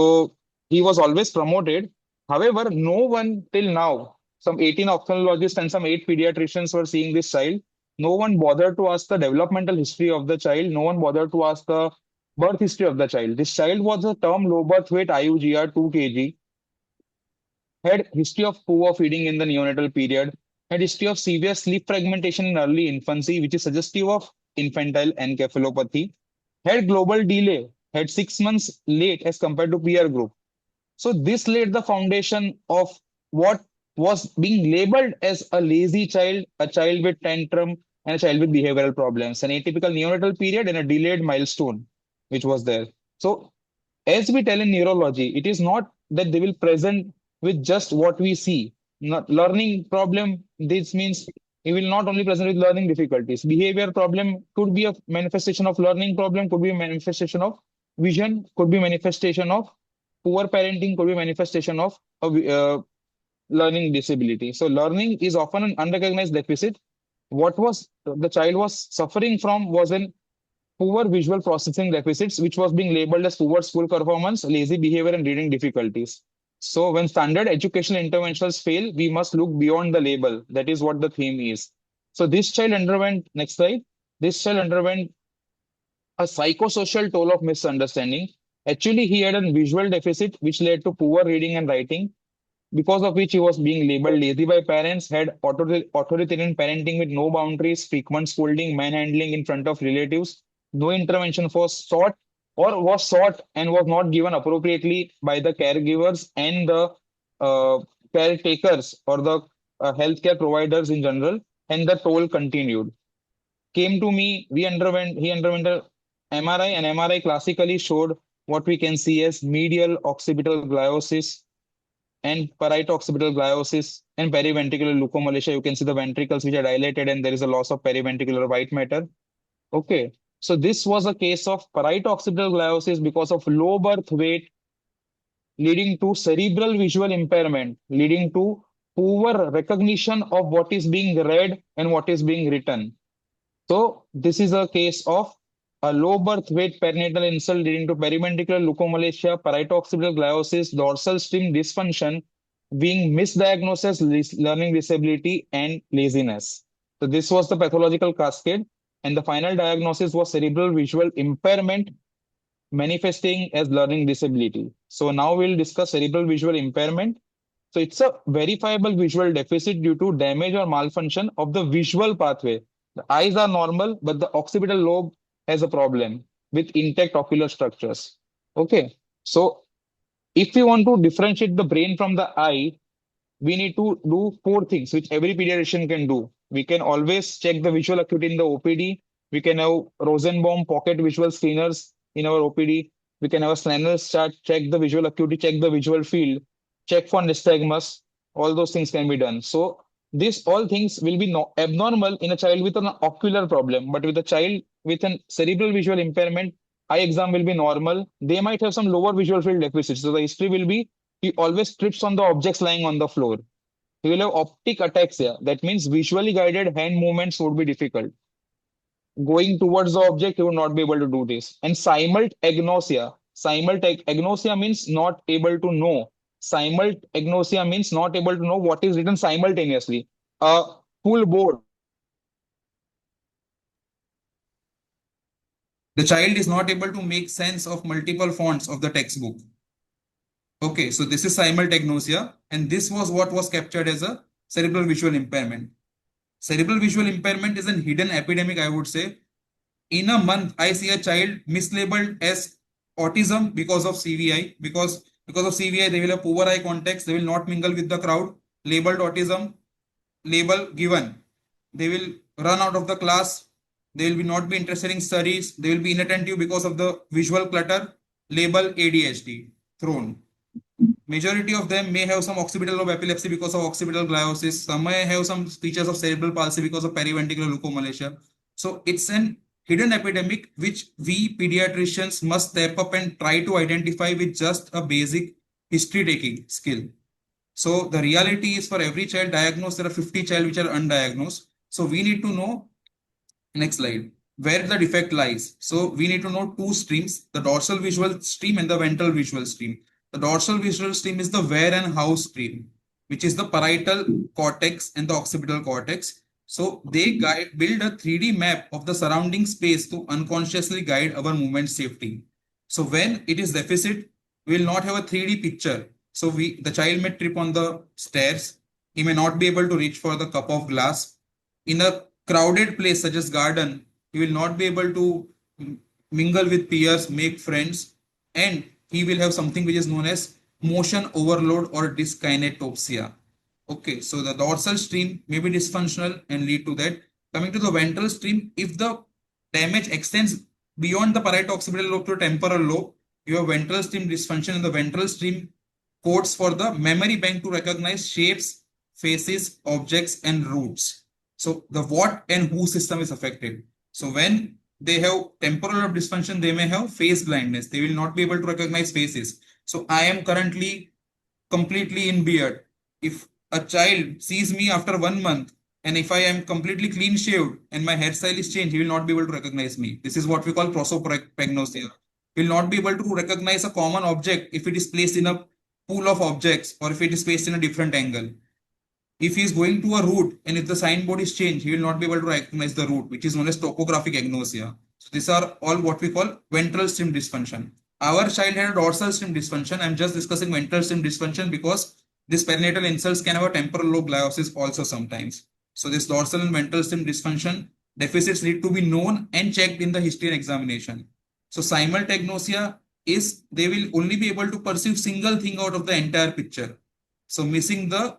[SPEAKER 14] he was always promoted. However, no one till now, some 18 ophthalmologists and some 8 pediatricians were seeing this child. No one bothered to ask the developmental history of the child. No one bothered to ask the birth history of the child. This child was a term low birth weight, IUGR 2 kg, had history of poor feeding in the neonatal period, had history of severe sleep fragmentation in early infancy, which is suggestive of infantile encephalopathy, had global delay, had 6 months late as compared to peer group. So this laid the foundation of what was being labeled as a lazy child, a child with tantrum, and a child with behavioral problems, an atypical neonatal period and a delayed milestone, which was there. So as we tell in neurology, it is not that they will present with just what we see. Not learning problem, this means it will not only present with learning difficulties. Behavior problem could be a manifestation of learning problem, could be a manifestation of vision, could be manifestation of poor parenting, could be manifestation of learning disability. So learning is often an unrecognized deficit. What was the child was suffering from was an poor visual processing deficits, which was being labeled as poor school performance, lazy behavior, and reading difficulties. So when standard educational interventions fail, we must look beyond the label. That is what the theme is. So this child underwent, next slide, this child underwent a psychosocial toll of misunderstanding. Actually, he had a visual deficit, which led to poor reading and writing, because of which he was being labeled lazy by parents, had authoritarian parenting with no boundaries, frequent scolding, manhandling in front of relatives. No intervention was sought or was sought and was not given appropriately by the caregivers and the caretakers or the healthcare providers in general, and the toll continued. Came to me, he underwent a MRI, and MRI classically showed what we can see as medial occipital gliosis and parieto-occipital gliosis and periventricular leukomalacia. You can see the ventricles which are dilated and there is a loss of periventricular white matter. Okay. So this was a case of parieto-occipital gliosis because of low birth weight, leading to cerebral visual impairment, leading to poor recognition of what is being read and what is being written. So this is a case of a low birth weight perinatal insult leading to periventricular leukomalacia, parieto-occipital gliosis, dorsal stream dysfunction, being misdiagnosed as learning disability and laziness. So this was the pathological cascade, and the final diagnosis was cerebral visual impairment manifesting as learning disability. So now we'll discuss cerebral visual impairment. So it's a verifiable visual deficit due to damage or malfunction of the visual pathway. The eyes are normal, but the occipital lobe has a problem with intact ocular structures. Okay, so if we want to differentiate the brain from the eye, we need to do 4 things, which every pediatrician can do. We can always check the visual acuity in the OPD. We can have Rosenbaum pocket visual screeners in our OPD. We can have a Snell's chart, check the visual acuity, check the visual field, check for nystagmus. All those things can be done. So these all things will be abnormal in a child with an ocular problem, but with a child with a cerebral visual impairment, eye exam will be normal. They might have some lower visual field deficits. So the history will be he always trips on the objects lying on the floor. He will have optic ataxia. That means visually guided hand movements would be difficult. Going towards the object, he would not be able to do this. And simultagnosia. Simultagnosia means not able to know. Simultagnosia means not able to know what is written simultaneously. A full board. The child is not able to make sense of multiple fonts of the textbook. Okay, so this is simultagnosia, and this was what was captured as a cerebral visual impairment. Cerebral visual impairment is a hidden epidemic, I would say. In a month, I see a child mislabeled as autism because of CVI. Because of CVI, they will have poor eye contacts, they will not mingle with the crowd, labeled autism, label given. They will run out of the class, they will not be interested in studies, they will be inattentive because of the visual clutter, label ADHD, thrown. Majority of them may have some occipital lobe epilepsy because of occipital gliosis. Some may have some features of cerebral palsy because of periventricular leukomalacia. So it's an hidden epidemic which we pediatricians must step up and try to identify with just a basic history taking skill.
[SPEAKER 15] So the reality is for every child diagnosed, there are 50 child which are undiagnosed. So we need to know, next slide, where the defect lies. So we need to know two streams, the dorsal visual stream and the ventral visual stream. The dorsal visual stream is the where and how stream, which is the parietal cortex and the occipital cortex. So they build a 3D map of the surrounding space to unconsciously guide our movement safety. So when it is deficit, we will not have a 3D picture. So the child may trip on the stairs. He may not be able to reach for the cup of glass. In a crowded place such as garden, he will not be able to mingle with peers, make friends, and he will have something which is known as motion overload or dyskinetopsia. Okay, so the dorsal stream may be dysfunctional and lead to that. Coming to the ventral stream, if the damage extends beyond the parieto-occipital lobe to the temporal lobe, you have ventral stream dysfunction, and the ventral stream codes for the memory bank to recognize shapes, faces, objects, and routes. So the what and who system is affected. So when they have temporal lobe dysfunction, they may have face blindness. They will not be able to recognize faces. So I am currently completely in beard. If a child sees me after 1 month, and if I am completely clean shaved and my hairstyle is changed, he will not be able to recognize me. This is what we call prosopagnosia. He will not be able to recognize a common object if it is placed in a pool of objects or if it is placed in a different angle. If he is going to a route and if the signboard is changed, he will not be able to recognize the route, which is known as topographic agnosia. So these are all what we call ventral stream dysfunction. Our child had a dorsal stream dysfunction. I'm just discussing ventral stream dysfunction because this perinatal insults can have a temporal lobe gliosis also sometimes. So this dorsal and ventral stream dysfunction deficits need to be known and checked in the history and examination. So simultagnosia is they will only be able to perceive single thing out of the entire picture. So missing the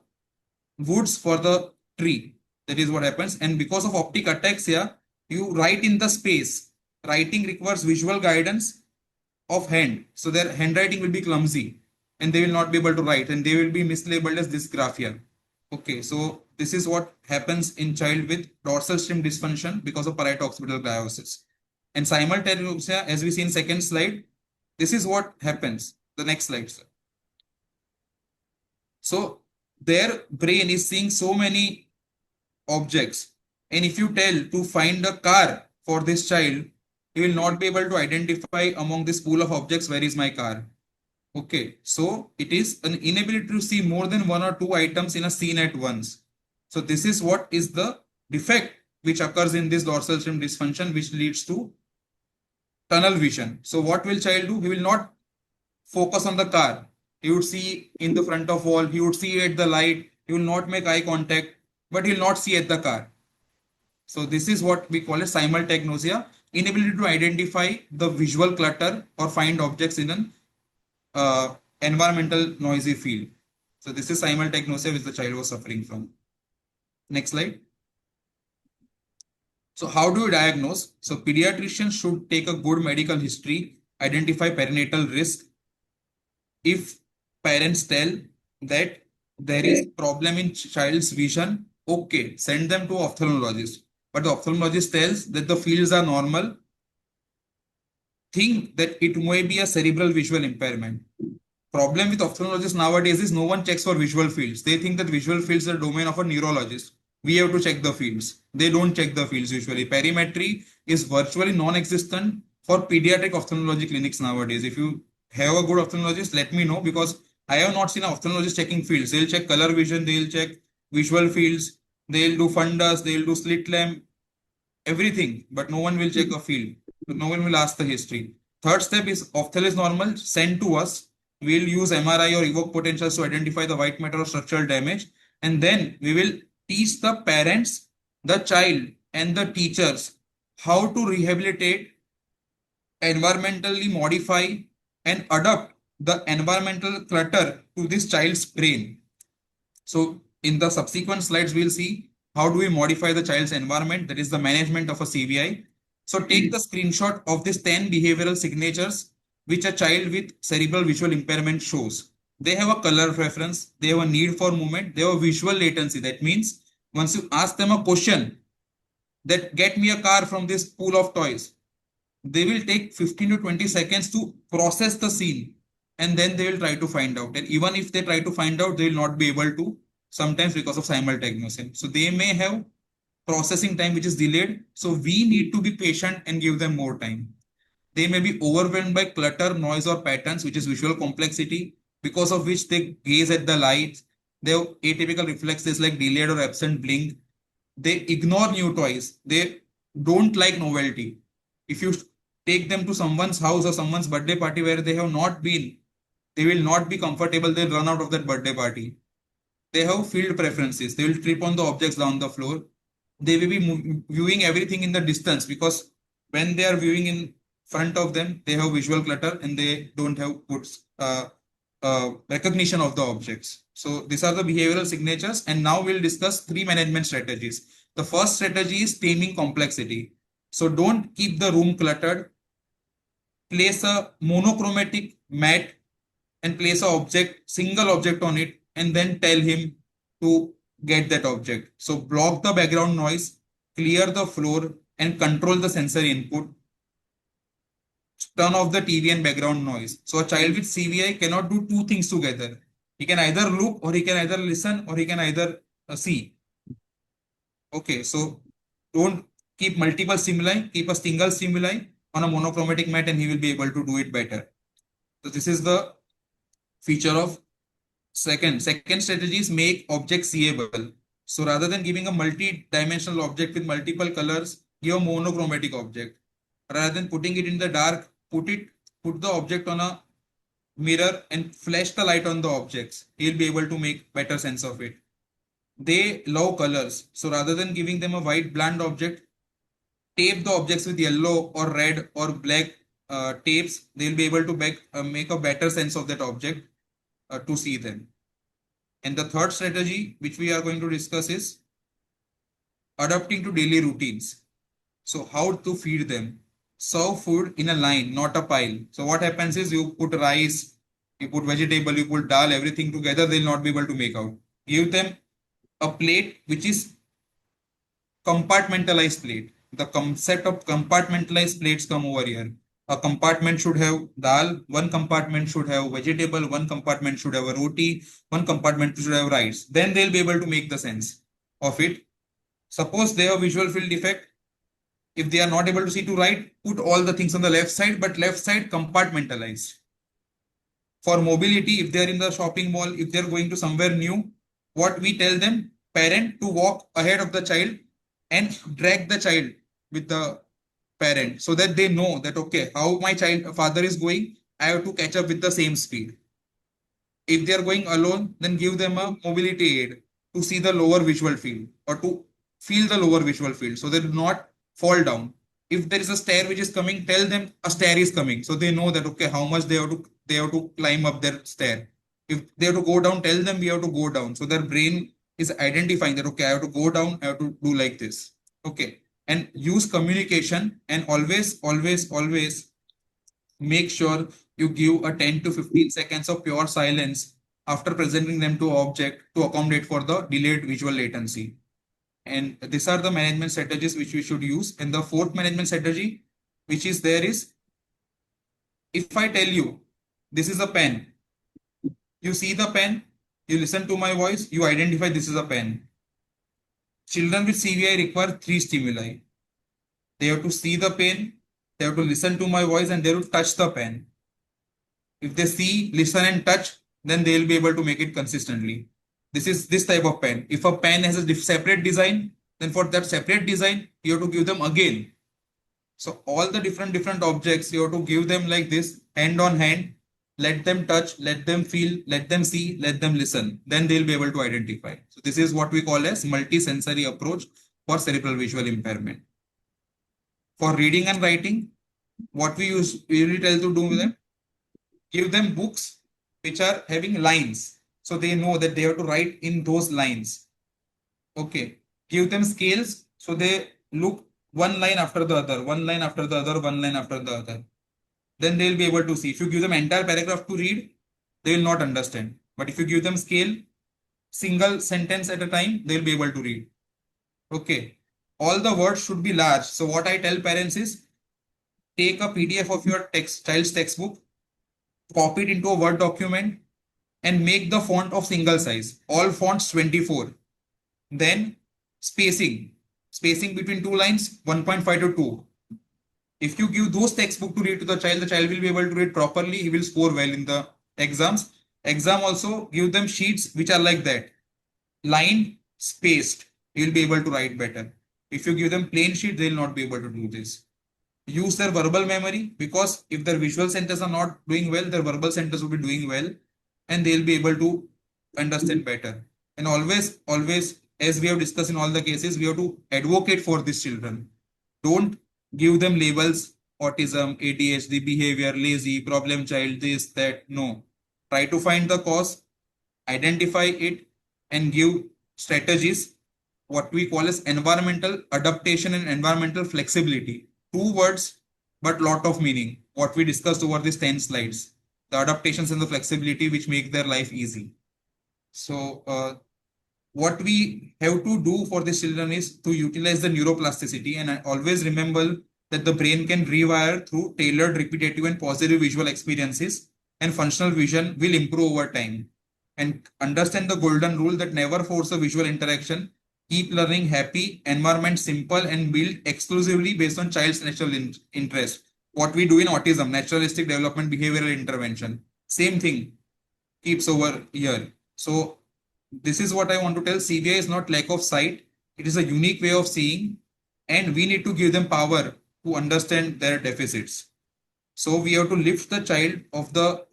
[SPEAKER 15] woods for the tree. That is what happens. And because of optic ataxia, you write in the space. Writing requires visual guidance of hand. So their handwriting will be clumsy and they will not be able to write and they will be mislabeled as dysgraphia. Okay, so this is what happens in child with dorsal stream dysfunction because of parieto-occipital gliosis. And simultagnosia, as we see in second slide, this is what happens. The next slide, sir. So their brain is seeing so many objects. And if you tell to find a car for this child, he will not be able to identify among this pool of objects where is my car. Okay, so it is an inability to see more than one or two items in a scene at once. So this is what is the defect which occurs in this dorsal stream dysfunction, which leads to tunnel vision. So what will child do? He will not focus on the car. He would see in the front of wall, he would see at the light, he will not make eye contact, but he will not see at the car. So this is what we call a simultagnosia, inability to identify the visual clutter or find objects in an environmental noisy field. So this is simultagnosia which the child was suffering from. Next slide. So how do you diagnose? So pediatricians should take a good medical history, identify perinatal risk. If parents tell that there is problem in child's vision, okay, send them to ophthalmologist. But the ophthalmologist tells that the fields are normal, think that it may be a cerebral visual impairment. Problem with ophthalmologists nowadays is no one checks for visual fields. They think that visual fields are the domain of a neurologist. We have to check the fields. They don't check the fields usually. Perimetry is virtually non-existent for pediatric ophthalmology clinics nowadays. If you have a good ophthalmologist, let me know, because I have not seen an ophthalmologist checking fields. They'll check color vision, they'll check visual fields, they'll do fundus, they'll do slit lamp, everything, but no one will check a field. No one will ask the history. Third step is ophthalmologist is normal, send to us. We'll use MRI or evoke potentials to identify the white matter or structural damage. And then we will teach the parents, the child, and the teachers how to rehabilitate, environmentally modify, and adapt the environmental clutter to this child's brain. So in the subsequent slides, we'll see how do we modify the child's environment, that is the management of a CVI. So take the screenshot of these 10 behavioral signatures which a child with cerebral visual impairment shows. They have a color preference, they have a need for movement, they have a visual latency. That means once you ask them a question that get me a car from this pool of toys, they will take 15 to 20 seconds to process the scene. and then they will try to find out. And even if they try to find out, they will not be able to, sometimes because of simultaneously. So they may have processing time which is delayed. So we need to be patient and give them more time. They may be overwhelmed by clutter, noise, or patterns, which is visual complexity, because of which they gaze at the lights. They have atypical reflexes like delayed or absent blink. They ignore new toys. They don't like novelty. If you take them to someone's house or someone's birthday party where they have not been, they will not be comfortable. They'll run out of that birthday party. They have field preferences. They will trip on the objects down the floor. They will be viewing everything in the distance, because when they are viewing in front of them, they have visual clutter and they don't have good recognition of the objects. So these are the behavioral signatures. And now we'll discuss 3 management strategies. The first strategy is taming complexity. So don't keep the room cluttered. Place a monochromatic mat and place a single object on it, and then tell him to get that object. So block the background noise, clear the floor, and control the sensory input. Turn off the TV and background noise. So a child with CVI cannot do 2 things together. He can either look, or he can either listen, or he can either see. Okay, so don't keep multiple stimuli, keep a single stimuli on a monochromatic mat, and he will be able to do it better. So this is the feature of second strategy is make objects seeable. So rather than giving a multi-dimensional object with multiple colors, give a monochromatic object. Rather than putting it in the dark, put the object on a mirror and flash the light on the objects. He'll be able to make better sense of it. They love colors. So rather than giving them a white bland object, tape the objects with yellow or red or black tapes. They'll be able to make a better sense of that object to see them. And the third strategy, which we are going to discuss, is adapting to daily routines. So how to feed them. Serve food in a line, not a pile. So what happens is you put rice, you put vegetable, you put dal, everything together, they'll not be able to make out. Give them a plate which is compartmentalized plate. The concept of compartmentalized plates come over here. A compartment should have dal, one compartment should have vegetable, one compartment should have a roti, one compartment should have rice. Then they'll be able to make the sense of it. Suppose they have visual field defect. If they are not able to see to write, put all the things on the left side, but left side compartmentalized. For mobility, if they are in the shopping mall, if they are going to somewhere new, what we tell them, parent to walk ahead of the child and drag the child with the parent, so that they know that, okay, how my father is going, I have to catch up with the same speed. If they are going alone, then give them a mobility aid to see the lower visual field or to feel the lower visual field, so they do not fall down. If there is a stair which is coming, tell them a stair is coming, so they know that, okay, how much they have to climb up their stair. If they have to go down, tell them we have to go down. So their brain is identifying that, okay, I have to go down, I have to do like this. Okay. And use communication, and always make sure you give a 10 to 15 seconds of pure silence after presenting them to object to accommodate for the delayed visual latency. And these are the management strategies which we should use. And the fourth management strategy, which is there, is if I tell you this is a pen, you see the pen, you listen to my voice, you identify this is a pen. Children with CVI require 3 stimuli. They have to see the pen, they have to listen to my voice, and they have to touch the pen. If they see, listen, and touch, then they will be able to make it consistently. This is this type of pen. If a pen has a separate design, then for that separate design, you have to give them again. So all the different objects, you have to give them like this, hand on hand, let them touch, let them feel, let them see, let them listen. Then they'll be able to identify. So this is what we call as multi-sensory approach for cerebral visual impairment. For reading and writing, what we usually tell to do with them, give them books which are having lines, so they know that they have to write in those lines. Okay. Give them scales, so they look one line after the other, one line after the other, one line after the other. Then they'll be able to see. If you give them entire paragraph to read, they will not understand. But if you give them scale, single sentence at a time, they'll be able to read. Okay. All the words should be large. So what I tell parents is, take a PDF of your child's textbook, copy it into a Word document, and make the font of single size, all fonts 24. Then spacing between two lines 1.5 to 2. If you give those textbook to read to the child will be able to read properly. He will score well in the exams. Exam also give them sheets which are like that, lined, spaced. He will be able to write better. If you give them plain sheet, they will not be able to do this. Use their verbal memory, because if their visual centers are not doing well, their verbal centers will be doing well, and they'll be able to understand better. And always, as we have discussed in all the cases, we have to advocate for these children. Don't give them labels: autism, ADHD, behavior, lazy, problem child, this, that. No. Try to find the cause, identify it, and give strategies, what we call as environmental adaptation and environmental flexibility. Two words, but lot of meaning. What we discussed over these 10 slides, the adaptations and the flexibility which make their life easy. So what we have to do for these children is to utilize the neuroplasticity, and I always remember that the brain can rewire through tailored, repetitive, and positive visual experiences, and functional vision will improve over time. And understand the golden rule that never force a visual interaction. Keep learning happy, environment simple, and build exclusively based on child's natural interest. What we do in autism, naturalistic development behavioral intervention. Same thing keeps over here. So this is what I want to tell. CBI is not lack of sight. It is a unique way of seeing, and we need to give them power to understand their deficits. So we have to lift the child of the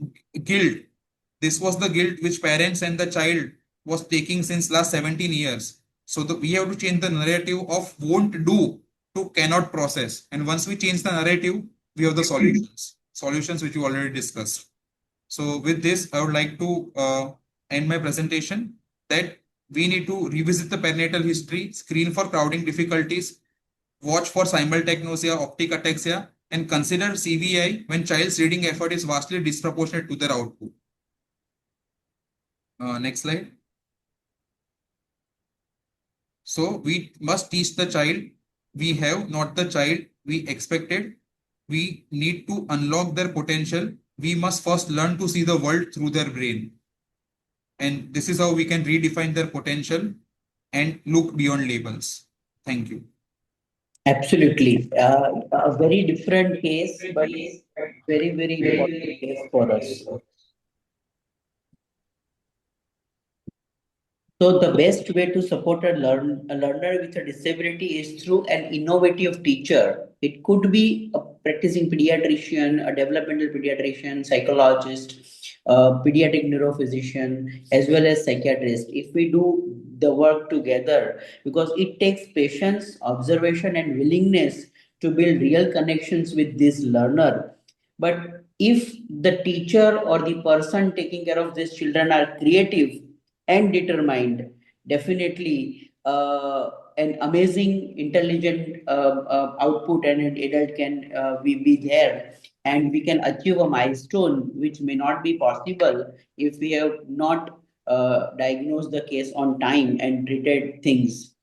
[SPEAKER 15] guilt. This was the guilt which parents and the child was taking since last 17 years. So we have to change the narrative of won't do to cannot process. And once we change the narrative, we have the solutions which we already discussed. So with this, I would like to end my presentation, that we need to revisit the perinatal history, screen for crowding difficulties, watch for simultagnosia, optic ataxia, and consider CVI when child's reading effort is vastly disproportionate to their output. Next slide. So we must teach the child we have, not the child we expected. We need to unlock their potential. We must first learn to see the world through their brain. And this is how we can redefine their potential and look beyond labels. Thank you.
[SPEAKER 7] Absolutely. A very different case, but very, very important case for us. So the best way to support a learner with a disability is through an innovative teacher. It could be a practicing pediatrician, a developmental pediatrician, psychologist, a pediatric neurophysician, as well as psychiatrist. If we do the work together, because it takes patience, observation, and willingness to build real connections with this learner. But if the teacher or the person taking care of these children are creative and determined, definitely an amazing intelligent output and an adult can be there, and we can achieve a milestone which may not be possible if we have not diagnosed the case on time and treated things.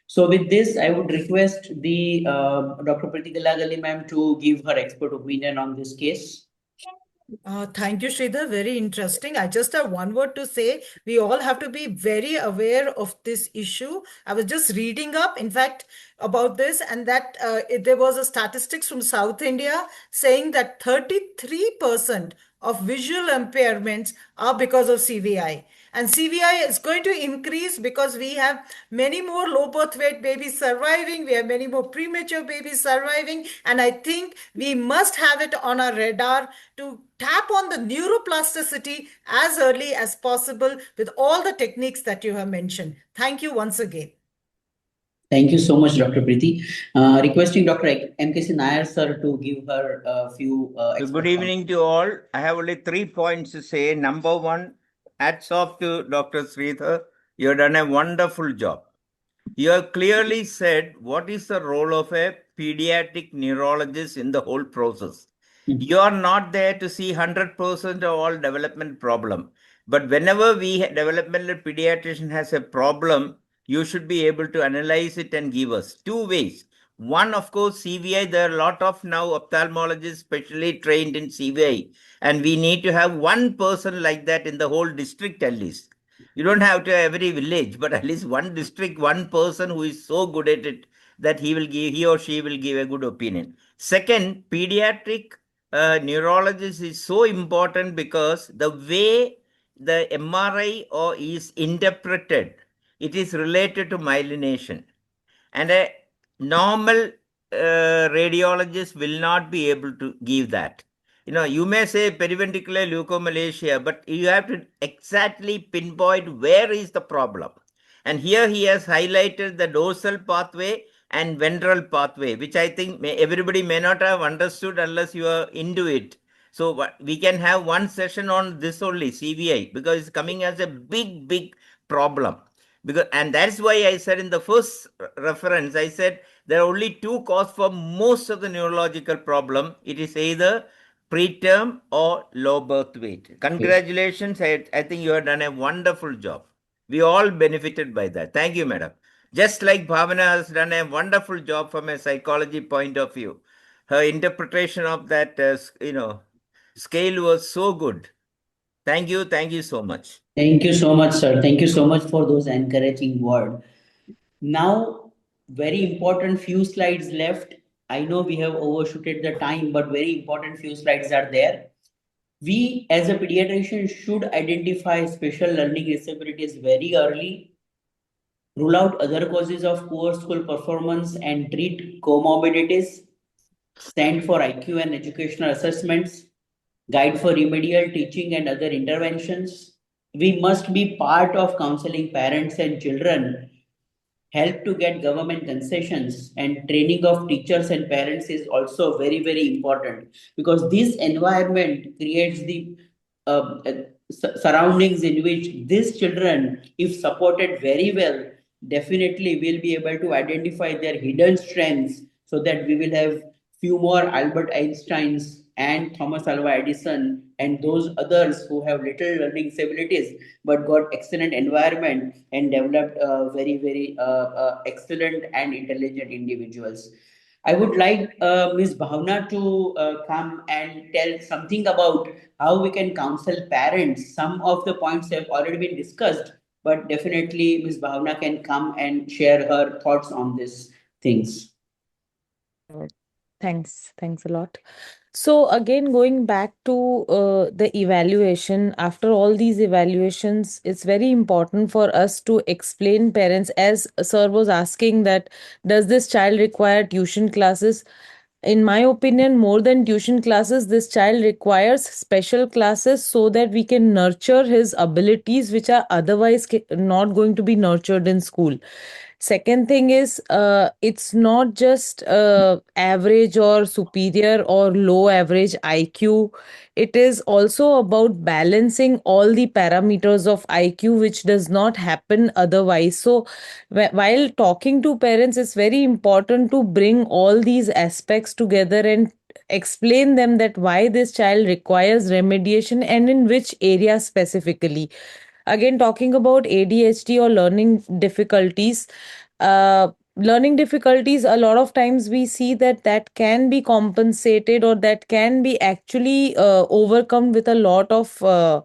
[SPEAKER 7] So with this, I would request the Dr. Preeti Galagali ma'am to give her expert opinion on this case.
[SPEAKER 11] Thank you, Sridhar. Very interesting. I just have one word to say. We all have to be very aware of this issue. I was just reading up, in fact, about this, and that there was a statistics from South India saying that 33% of visual impairments are because of CVI. And CVI is going to increase because we have many more low birth weight babies surviving. We have many more premature babies surviving. And I think we must have it on our radar to tap on the neuroplasticity as early as possible with all the techniques that you have mentioned. Thank you once again.
[SPEAKER 7] Thank you so much, Dr. Preeti. Requesting Dr. MKC Nair sir to give her a few.
[SPEAKER 6] Good evening to all. I have only 3 points to say. Number one, hats off to Dr. Sridhar. You have done a wonderful job. You have clearly said what is the role of a pediatric neurologist in the whole process. You are not there to see 100% of all development problem. But whenever developmental pediatrician has a problem, you should be able to analyze it and give us 2 ways. One, of course, CVI. There are a lot of now ophthalmologists specially trained in CVI, and we need to have one person like that in the whole district at least. You don't have to have every village, but at least one district, one person who is so good at it that he or she will give a good opinion. Second, pediatric neurologist is so important because the way the MRI or is interpreted, it is related to myelination, and a normal radiologist will not be able to give that. You may say periventricular leukomalacia, but you have to exactly pinpoint where is the problem. And here he has highlighted the dorsal pathway and ventral pathway, which I think everybody may not have understood unless you are into it. So we can have one session on this only, CVI, because it's coming as a big problem. And that's why I said in the first reference, I said there are only two causes for most of the neurological problem. It is either preterm or low birth weight. Congratulations. I think you have done a wonderful job. We all benefited by that. Thank you, madam. Just like Bhavana has done a wonderful job from a psychology point of view. Her interpretation of that, scale was so good. Thank you. Thank you so much.
[SPEAKER 7] Thank you so much, sir. Thank you so much for those encouraging words. Now, very important few slides left. I know we have overshooted the time, but very important few slides are there. We, as a pediatrician, should identify special learning disabilities very early, rule out other causes of poor school performance, and treat comorbidities, send for IQ and educational assessments, guide for remedial teaching and other interventions. We must be part of counseling parents and children, help to get government concessions, and training of teachers and parents is also very important, because this environment creates the surroundings in which these children, if supported very well, definitely will be able to identify their hidden strengths, so that we will have few more Albert Einsteins and Thomas Alva Edison and those others who have little learning disabilities but got excellent environment and developed very excellent and intelligent individuals. I would like Ms. Bhavna to come and tell something about how we can counsel parents. Some of the points have already been discussed, but definitely Ms. Bhavna can come and share her thoughts on these things.
[SPEAKER 13] Thanks a lot. So again, going back to the evaluation, after all these evaluations, it's very important for us to explain parents, as sir was asking, that does this child require tuition classes? In my opinion, more than tuition classes, this child requires special classes so that we can nurture his abilities, which are otherwise not going to be nurtured in school. Second thing is, it's not just average or superior or low average IQ. It is also about balancing all the parameters of IQ, which does not happen otherwise. So, while talking to parents, it's very important to bring all these aspects together and explain them that why this child requires remediation and in which area specifically. Again, talking about ADHD or learning difficulties, a lot of times we see that can be compensated, or that can be actually overcome with a lot of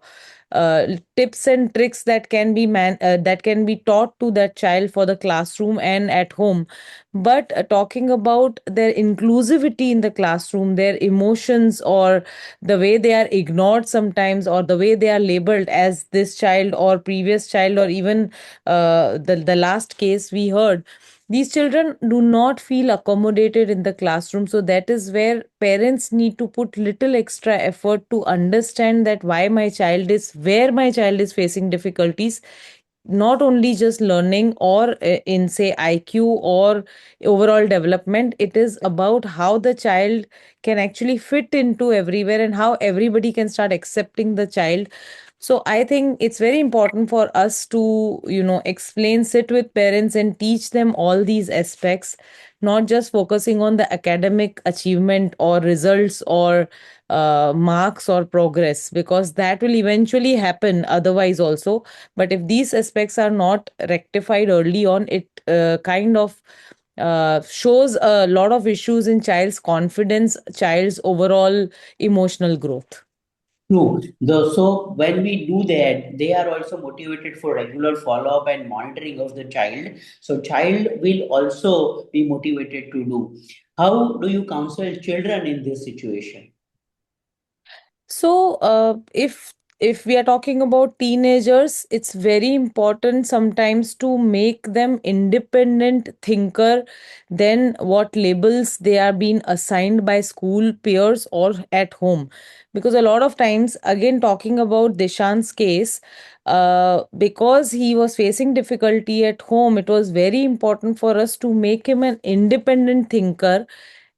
[SPEAKER 13] tips and tricks that can be taught to that child for the classroom and at home. But talking about their inclusivity in the classroom, their emotions, or the way they are ignored sometimes, or the way they are labeled, as this child or previous child, or even the last case we heard, these children do not feel accommodated in the classroom. So that is where parents need to put little extra effort to understand that where my child is facing difficulties, not only just learning or in say IQ or overall development. It is about how the child can actually fit into everywhere and how everybody can start accepting the child. So I think it's very important for us to, explain, sit with parents and teach them all these aspects, not just focusing on the academic achievement or results or marks or progress, because that will eventually happen otherwise also. But if these aspects are not rectified early on, it kind of shows a lot of issues in child's confidence, child's overall emotional growth.
[SPEAKER 7] True. So when we do that, they are also motivated for regular follow-up and monitoring of the child. So child will also be motivated to do. How do you counsel children in this situation?
[SPEAKER 13] So, if we are talking about teenagers, it's very important sometimes to make them independent thinker than what labels they are being assigned by school peers or at home. Because a lot of times, again talking about Dishan's case, because he was facing difficulty at home, it was very important for us to make him an independent thinker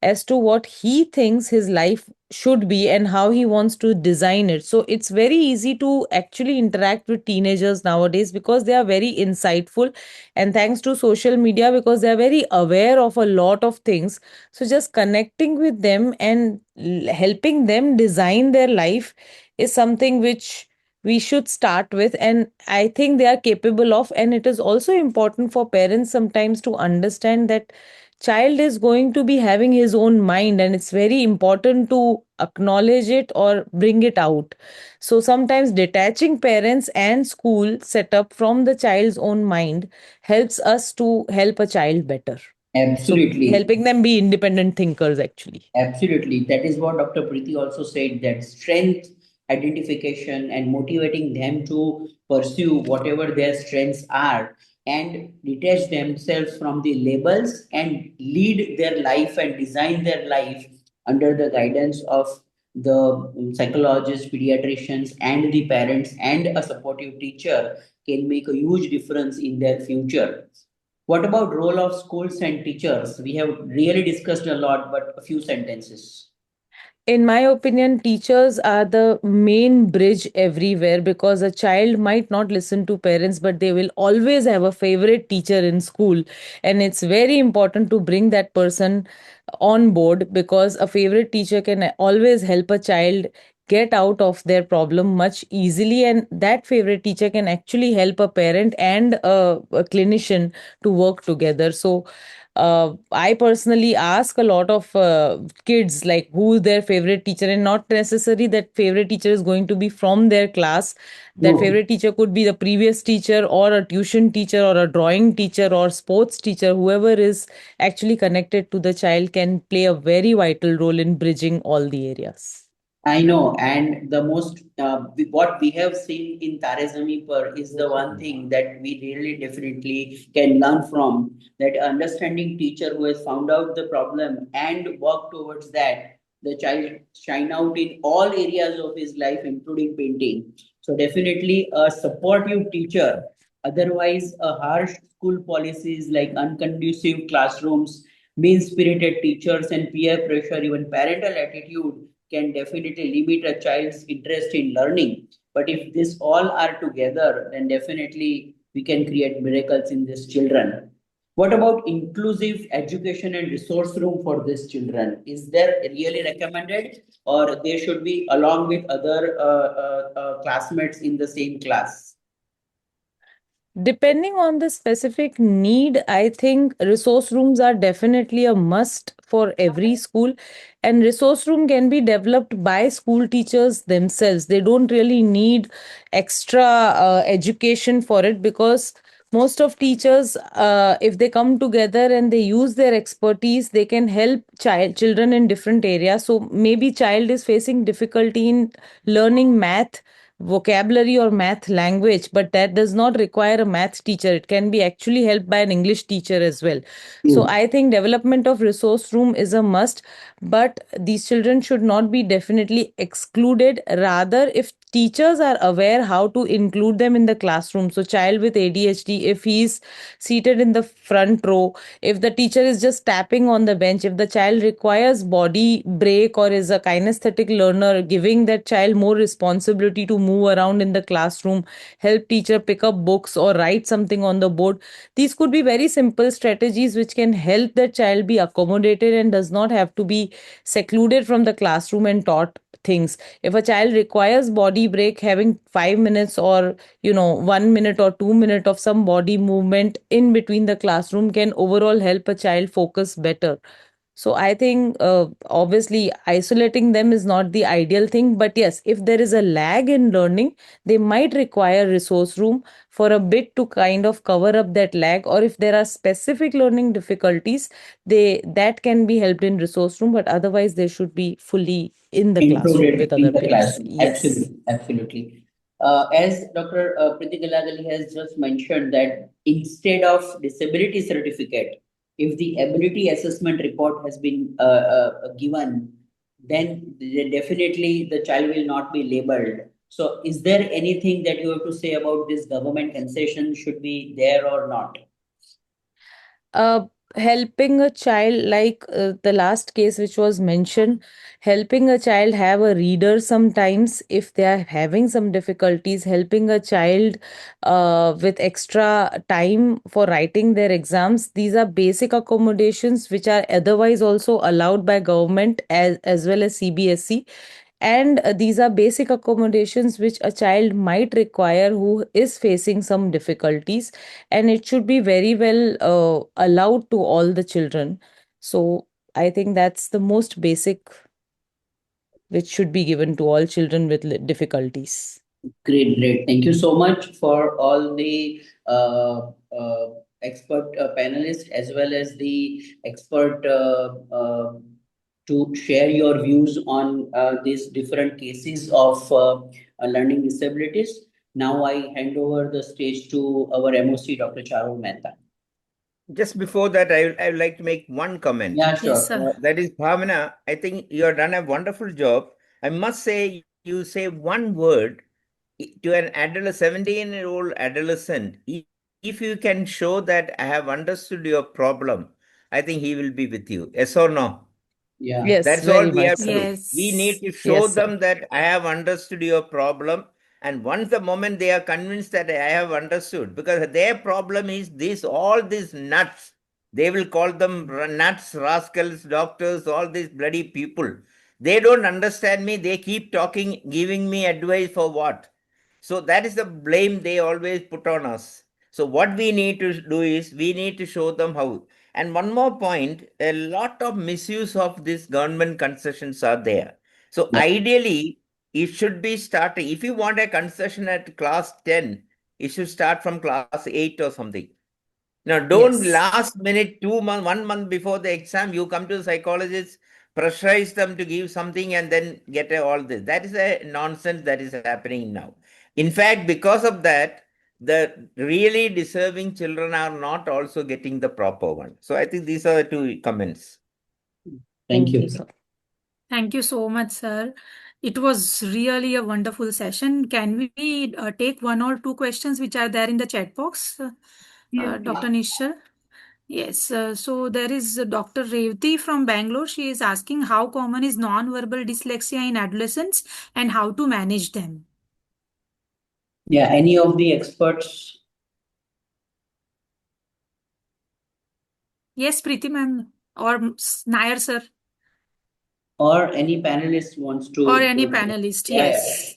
[SPEAKER 13] as to what he thinks his life should be and how he wants to design it. So it's very easy to actually interact with teenagers nowadays because they are very insightful, and thanks to social media, because they are very aware of a lot of things. So just connecting with them and helping them design their life is something which we should start with, and I think they are capable of. And it is also important for parents sometimes to understand that child is going to be having his own mind, and it's very important to acknowledge it or bring it out. So sometimes detaching parents and school setup from the child's own mind helps us to help a child better. So
[SPEAKER 7] Absolutely.
[SPEAKER 13] helping them be independent thinkers actually.
[SPEAKER 7] Absolutely. That is what Dr. Preeti also said, that strength identification and motivating them to pursue whatever their strengths are and detach themselves from the labels and lead their life and design their life under the guidance of the psychologists, pediatricians, and the parents, and a supportive teacher can make a huge difference in their future. What about role of schools and teachers? We have really discussed a lot, but a few sentences.
[SPEAKER 13] In my opinion, teachers are the main bridge everywhere, because a child might not listen to parents, but they will always have a favorite teacher in school. And it's very important to bring that person on board, because a favorite teacher can always help a child get out of their problem much easily. And that favorite teacher can actually help a parent and a clinician to work together. So I personally ask a lot of kids like who's their favorite teacher, and not necessarily that favorite teacher is going to be from their class. That
[SPEAKER 7] No.
[SPEAKER 13] favorite teacher could be the previous teacher, or a tuition teacher, or a drawing teacher, or sports teacher. Whoever is actually connected to the child can play a very vital role in bridging all the areas.
[SPEAKER 7] I know, and the most what we have seen in Tare Zameen Par is the one thing that we really definitely can learn from. That understanding teacher who has found out the problem and work towards that, the child shine out in all areas of his life, including painting. So definitely a supportive teacher. Otherwise, a harsh school policies like unconducive classrooms, mean-spirited teachers, and peer pressure, even parental attitude can definitely limit a child's interest in learning. But if this all are together, then definitely we can create miracles in these children. What about inclusive education and resource room for these children? Is there really recommended, or they should be along with other classmates in the same class?
[SPEAKER 13] Depending on the specific need, I think resource rooms are definitely a must for every school. And resource room can be developed by school teachers themselves. They don't really need extra education for it, because most of teachers, if they come together and they use their expertise, they can help children in different areas. So maybe child is facing difficulty in learning math vocabulary or math language, but that does not require a math teacher. It can be actually helped by an English teacher as well. So I think development of resource room is a must, but these children should not be definitely excluded. Rather, if teachers are aware how to include them in the classroom, so child with ADHD, if he's seated in the front row, if the teacher is just tapping on the bench, if the child requires body break or is a kinesthetic learner, giving that child more responsibility to move around in the classroom, help teacher pick up books or write something on the board. These could be very simple strategies which can help the child be accommodated and does not have to be secluded from the classroom and taught things. If a child requires body break, having 5 minutes or 1 minute or 2 minutes of some body movement in between the classroom can overall help a child focus better. So I think obviously isolating them is not the ideal thing, but yes, if there is a lag in learning, they might require resource room for a bit to kind of cover up that lag, or if there are specific learning difficulties, that can be helped in resource room, but otherwise they should be fully in the classroom
[SPEAKER 7] Included
[SPEAKER 13] with
[SPEAKER 7] in
[SPEAKER 13] other
[SPEAKER 7] the
[SPEAKER 13] peers.
[SPEAKER 7] classroom.
[SPEAKER 13] Yes.
[SPEAKER 7] Absolutely, absolutely. As Dr. Priti Galagali has just mentioned that instead of disability certificate, if the ability assessment report has been given, then definitely the child will not be labeled. So is there anything that you have to say about this government concession should be there or not?
[SPEAKER 13] uh, Helping a child, like the last case which was mentioned, helping a child have a reader sometimes if they are having some difficulties, helping a child with extra time for writing their exams, these are basic accommodations which are otherwise also allowed by government as well as CBSE. And these are basic accommodations which a child might require who is facing some difficulties, and it should be very well allowed to all the children. So I think that's the most basic which should be given to all children with difficulties.
[SPEAKER 7] Great, great. Thank you so much for all the expert panelists as well as the expert to share your views on these different cases of learning disabilities. Now I hand over the stage to our MOC, Dr. Charul Mehta.
[SPEAKER 6] Just before that, I would like to make one comment.
[SPEAKER 7] Yeah, sure.
[SPEAKER 2] Yes, sir.
[SPEAKER 6] That is, Bhavana, I think you have done a wonderful job. I must say, you say one word to an 17-year-old adolescent. If you can show that I have understood your problem, I think he will be with you. Yes or no?
[SPEAKER 7] Yeah.
[SPEAKER 13] Yes,
[SPEAKER 6] That's all
[SPEAKER 13] very
[SPEAKER 6] we
[SPEAKER 13] much
[SPEAKER 6] have to
[SPEAKER 13] so.
[SPEAKER 6] do. We need
[SPEAKER 2] Yes.
[SPEAKER 6] to show
[SPEAKER 13] Yes, sir.
[SPEAKER 6] them that I have understood your problem. And once the moment they are convinced that I have understood, because their problem is this, all these nuts, they will call them nuts, rascals, doctors, all these bloody people. They don't understand me. They keep talking, giving me advice for what? So that is the blame they always put on us. So what we need to do is we need to show them how. And one more point, a lot of misuse of these government concessions are there. So
[SPEAKER 7] Yeah.
[SPEAKER 6] ideally, it should be starting. If you want a concession at class 10, it should start from class 8 or something. Now, don't
[SPEAKER 13] Yes.
[SPEAKER 6] last minute, 2 months, 1 month before the exam, you come to the psychologist, pressurize them to give something and then get all this. That is a nonsense that is happening now. In fact, because of that, the really deserving children are not also getting the proper one. So I think these are the two comments.
[SPEAKER 7] Thank you.
[SPEAKER 13] sir.
[SPEAKER 2] Thank you so much, sir. It was really a wonderful session. Can we take one or two questions which are there in the chat box, Dr. Nishal? Yes, so there is Dr. Revati from Bangalore. She is asking how common is non-verbal dyslexia in adolescents and how to manage them.
[SPEAKER 7] Yeah, any of the experts?
[SPEAKER 2] Yes, Preeti ma'am or Nair sir.
[SPEAKER 7] Or any panelist wants to.
[SPEAKER 2] Or any panelist,
[SPEAKER 7] Yeah,
[SPEAKER 2] yes.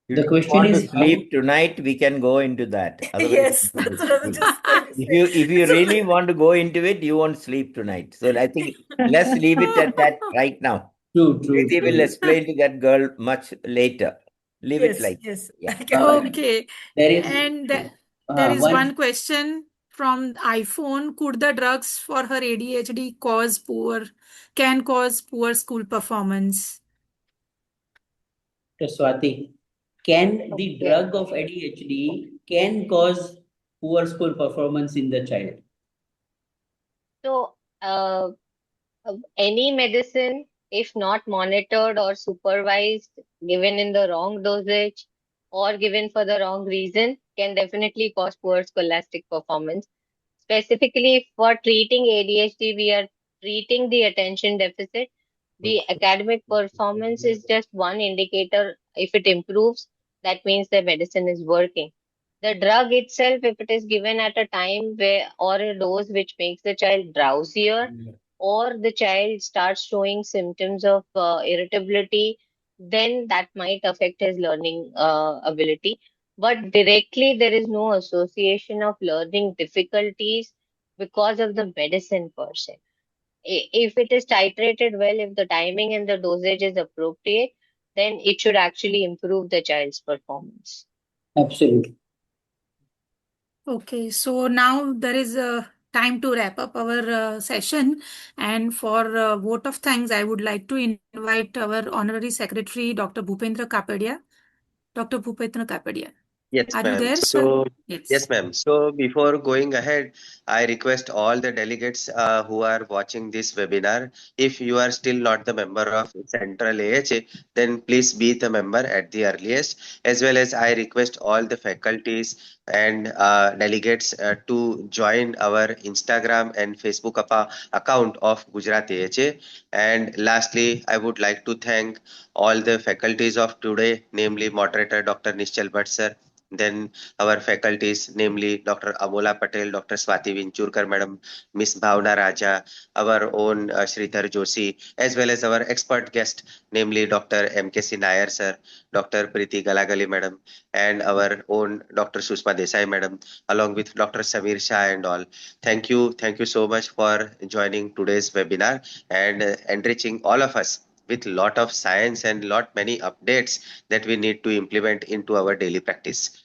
[SPEAKER 6] If
[SPEAKER 7] The
[SPEAKER 6] you
[SPEAKER 7] question
[SPEAKER 6] want to
[SPEAKER 7] is
[SPEAKER 6] sleep tonight, we can go into that. Otherwise,
[SPEAKER 11] Yes, that's what I was just going to say.
[SPEAKER 6] if you really want to go into it, you won't sleep tonight. So I think let's leave it at that right now.
[SPEAKER 7] True.
[SPEAKER 6] Preeti will explain to that girl much later. Leave it
[SPEAKER 11] Yes,
[SPEAKER 6] like
[SPEAKER 11] yes.
[SPEAKER 6] yeah.
[SPEAKER 11] I can
[SPEAKER 2] Okay.
[SPEAKER 7] There is
[SPEAKER 2] And there is one question from iPhone. Could the drugs for her ADHD can cause poor school performance?
[SPEAKER 7] Swati, can the
[SPEAKER 12] Yeah.
[SPEAKER 7] drug of ADHD can cause poor school performance in the child?
[SPEAKER 12] So, any medicine, if not monitored or supervised, given in the wrong dosage or given for the wrong reason, can definitely cause poor scholastic performance. Specifically for treating ADHD, we are treating the attention deficit. The academic performance is just one indicator. If it improves, that means the medicine is working. The drug itself, if it is given at a time where or a dose which makes the child drowsier or the child starts showing symptoms of irritability, then that might affect his learning ability. But directly, there is no association of learning difficulties because of the medicine per se. If it is titrated well, if the timing and the dosage is appropriate, then it should actually improve the child's performance.
[SPEAKER 7] Absolutely.
[SPEAKER 2] Okay, so now there is a time to wrap up our session. And for vote of thanks, I would like to invite our Honorary Secretary, Dr. Bhupendra Kapadia. Dr. Bhupendra Kapadia.
[SPEAKER 1] Yes,
[SPEAKER 2] Are you
[SPEAKER 1] ma'am.
[SPEAKER 2] there, sir?
[SPEAKER 1] So,
[SPEAKER 2] Yes.
[SPEAKER 1] yes, ma'am. So, before going ahead, I request all the delegates who are watching this webinar, if you are still not the member of Central AHA, then please be the member at the earliest. As well as I request all the faculties and delegates to join our Instagram and Facebook account of Gujarat AHA. And lastly, I would like to thank all the faculties of today, namely moderator Dr. Nishchal Bhatt sir, then our faculties, namely Dr. Amola Patel, Dr. Swati Vinchurkar Madam, Miss Bhavna Raja, our own Sridhar Joshi, as well as our expert guest, namely Dr. MKC Nair sir, Dr. Preeti Galagali Madam, and our own Dr. Sushma Desai Madam, along with Dr. Samir Shah and all. Thank you so much for joining today's webinar and enriching all of us with lot of science and lot many updates that we need to implement into our daily practice.